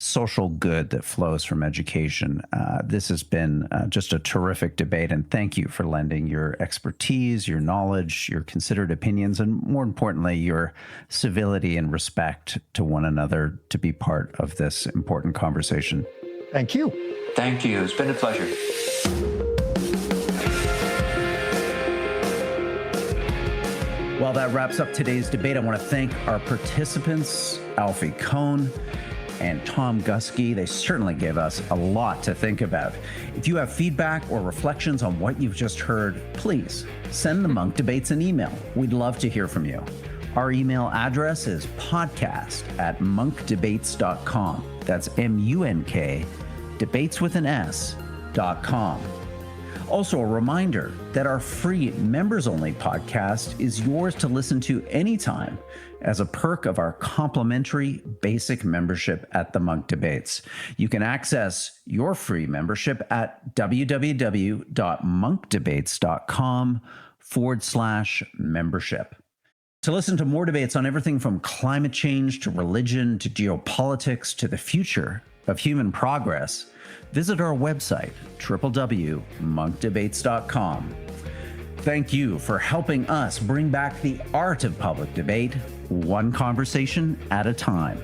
social good that flows from education. This has been just a terrific debate, and thank you for lending your expertise, your knowledge, your considered opinions, and more importantly, your civility and respect to one another to be part of this important conversation. Thank you. Thank you. It's been a pleasure. Well, that wraps up today's debate. I want to thank our participants, Alfie Kohn and Tom Guskey. They certainly gave us a lot to think about. If you have feedback or reflections on what you've just heard, please send the Monk Debates an email. We'd love to hear from you. Our email address is podcast@munkdebates.com. That's MUNK, debates with an S.com. Also, a reminder that our free members-only podcast is yours to listen to anytime as a perk of our complimentary basic membership at the Monk Debates. You can access your free membership at www.munkdebates.com/membership. To listen to more debates on everything from climate change to religion to geopolitics to the future of human progress, visit our website, www.munkdebates.com. Thank you for helping us bring back the art of public debate, one conversation at a time.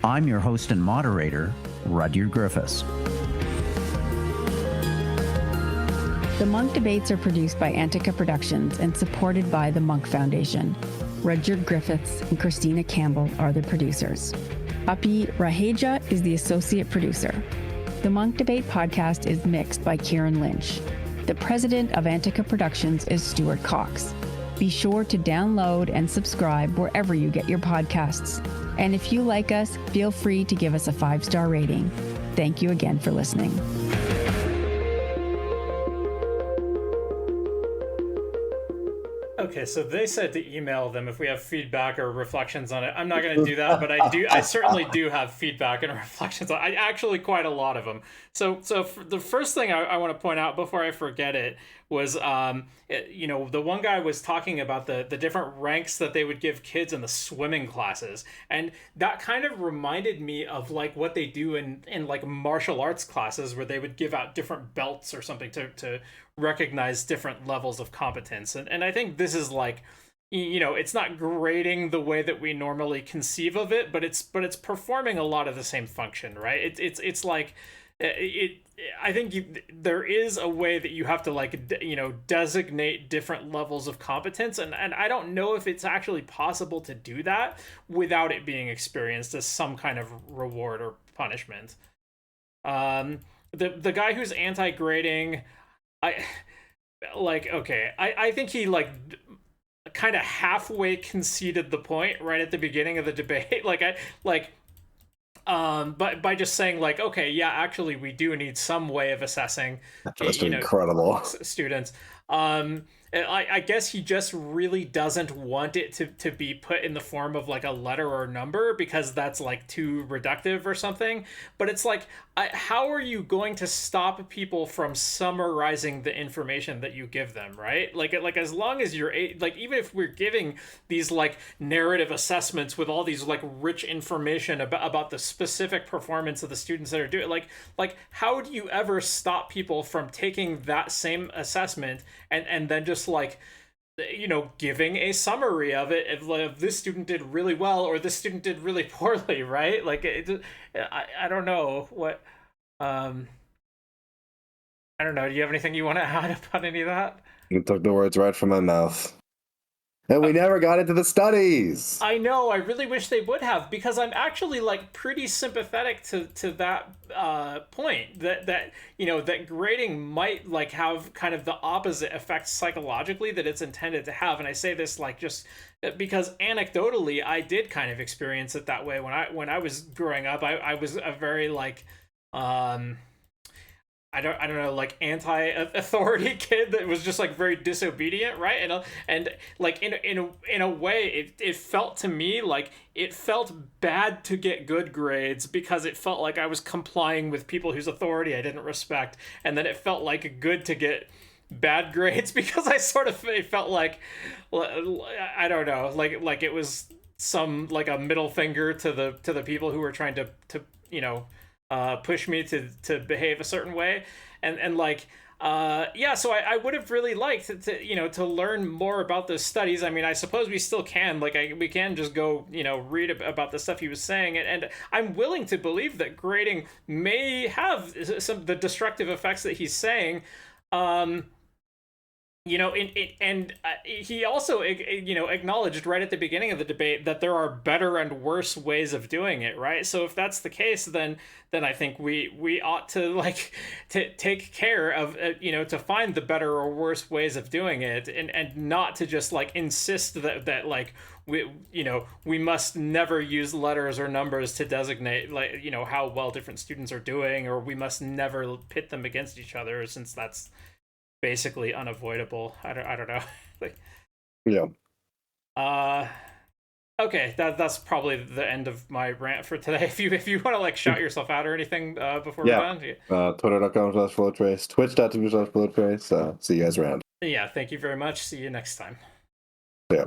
I'm your host and moderator, Rudyard Griffiths. The Monk Debates are produced by Antica Productions and supported by the Monk Foundation. Rudyard Griffiths and Christina Campbell are the producers. Api Raheja is the associate producer. The Monk Debate podcast is mixed by Kieran Lynch. The president of Antica Productions is Stuart Cox. Be sure to download and subscribe wherever you get your podcasts. And if you like us, feel free to give us a 5-star rating. Thank you again for listening. Okay, so they said to email them if we have feedback or reflections on it. I'm not going to do that, but I certainly do have feedback and reflections. I actually quite a lot of them. So the first thing I want to point out before I forget it was, the one guy was talking about the different ranks that they would give kids in the swimming classes. And that kind of reminded me of like what they do in like martial arts classes where they would give out different belts or something to recognize different levels of competence. And I think this is like, it's not grading the way that we normally conceive of it, but it's performing a lot of the same function, right? It's like, I think there is a way that you have to designate different levels of competence, and I don't know if it's actually possible to do that without it being experienced as some kind of reward or punishment. The guy who's anti-grading, I think he kind of halfway conceded the point right at the beginning of the debate. But by just saying okay, yeah, actually we do need some way of assessing, that's incredible, students. I guess he just really doesn't want it to be put in the form of like a letter or number because that's like too reductive or something. But it's like, how are you going to stop people from summarizing the information that you give them, right? Like as long as you're even if we're giving these like narrative assessments with all these like rich information about the specific performance of the students that are doing, like how do you ever stop people from taking that same assessment and then just giving a summary of it if this student did really well or this student did really poorly, right? I don't know what I don't know. Do you have anything you want to add about any of that? You took the words right from my mouth. And we never got into the studies. I know. I really wish they would have, because I'm actually pretty sympathetic to that point that grading might have kind of the opposite effect psychologically that it's intended to have. And I say this just because anecdotally I did kind of experience it that way when I was growing up. I was a very I don't know, like anti-authority kid that was just like very disobedient, right? And like in a way, it felt to me like it felt bad to get good grades because it felt like I was complying with people whose authority I didn't respect, and then it felt like good to get bad grades because I sort of it felt like I don't know, like it was some like a middle finger to the people who were trying to you know push me to behave a certain way, and like yeah, so I would have really liked to you know to learn more about those studies. I mean, I suppose we still can, like we can just go you know read about the stuff he was saying, and I'm willing to believe that grading may have some the destructive effects that he's saying. You know, and he also, you know, acknowledged right at the beginning of the debate that there are better and worse ways of doing it, right? So if that's the case, then I think we ought to like to take care of, you know, to find the better or worse ways of doing it, and not to just like insist that like we must never use letters or numbers to designate like you know how well different students are doing, or we must never pit them against each other, since that's basically unavoidable. I don't know. Like, yeah. Okay, that's probably the end of my rant for today. If you want to like shout yourself out or anything before we're done. Twitter.com/bullettrace, twitch.tv/bullettrace. See you guys around. Yeah, thank you very much. See you next time. Yeah.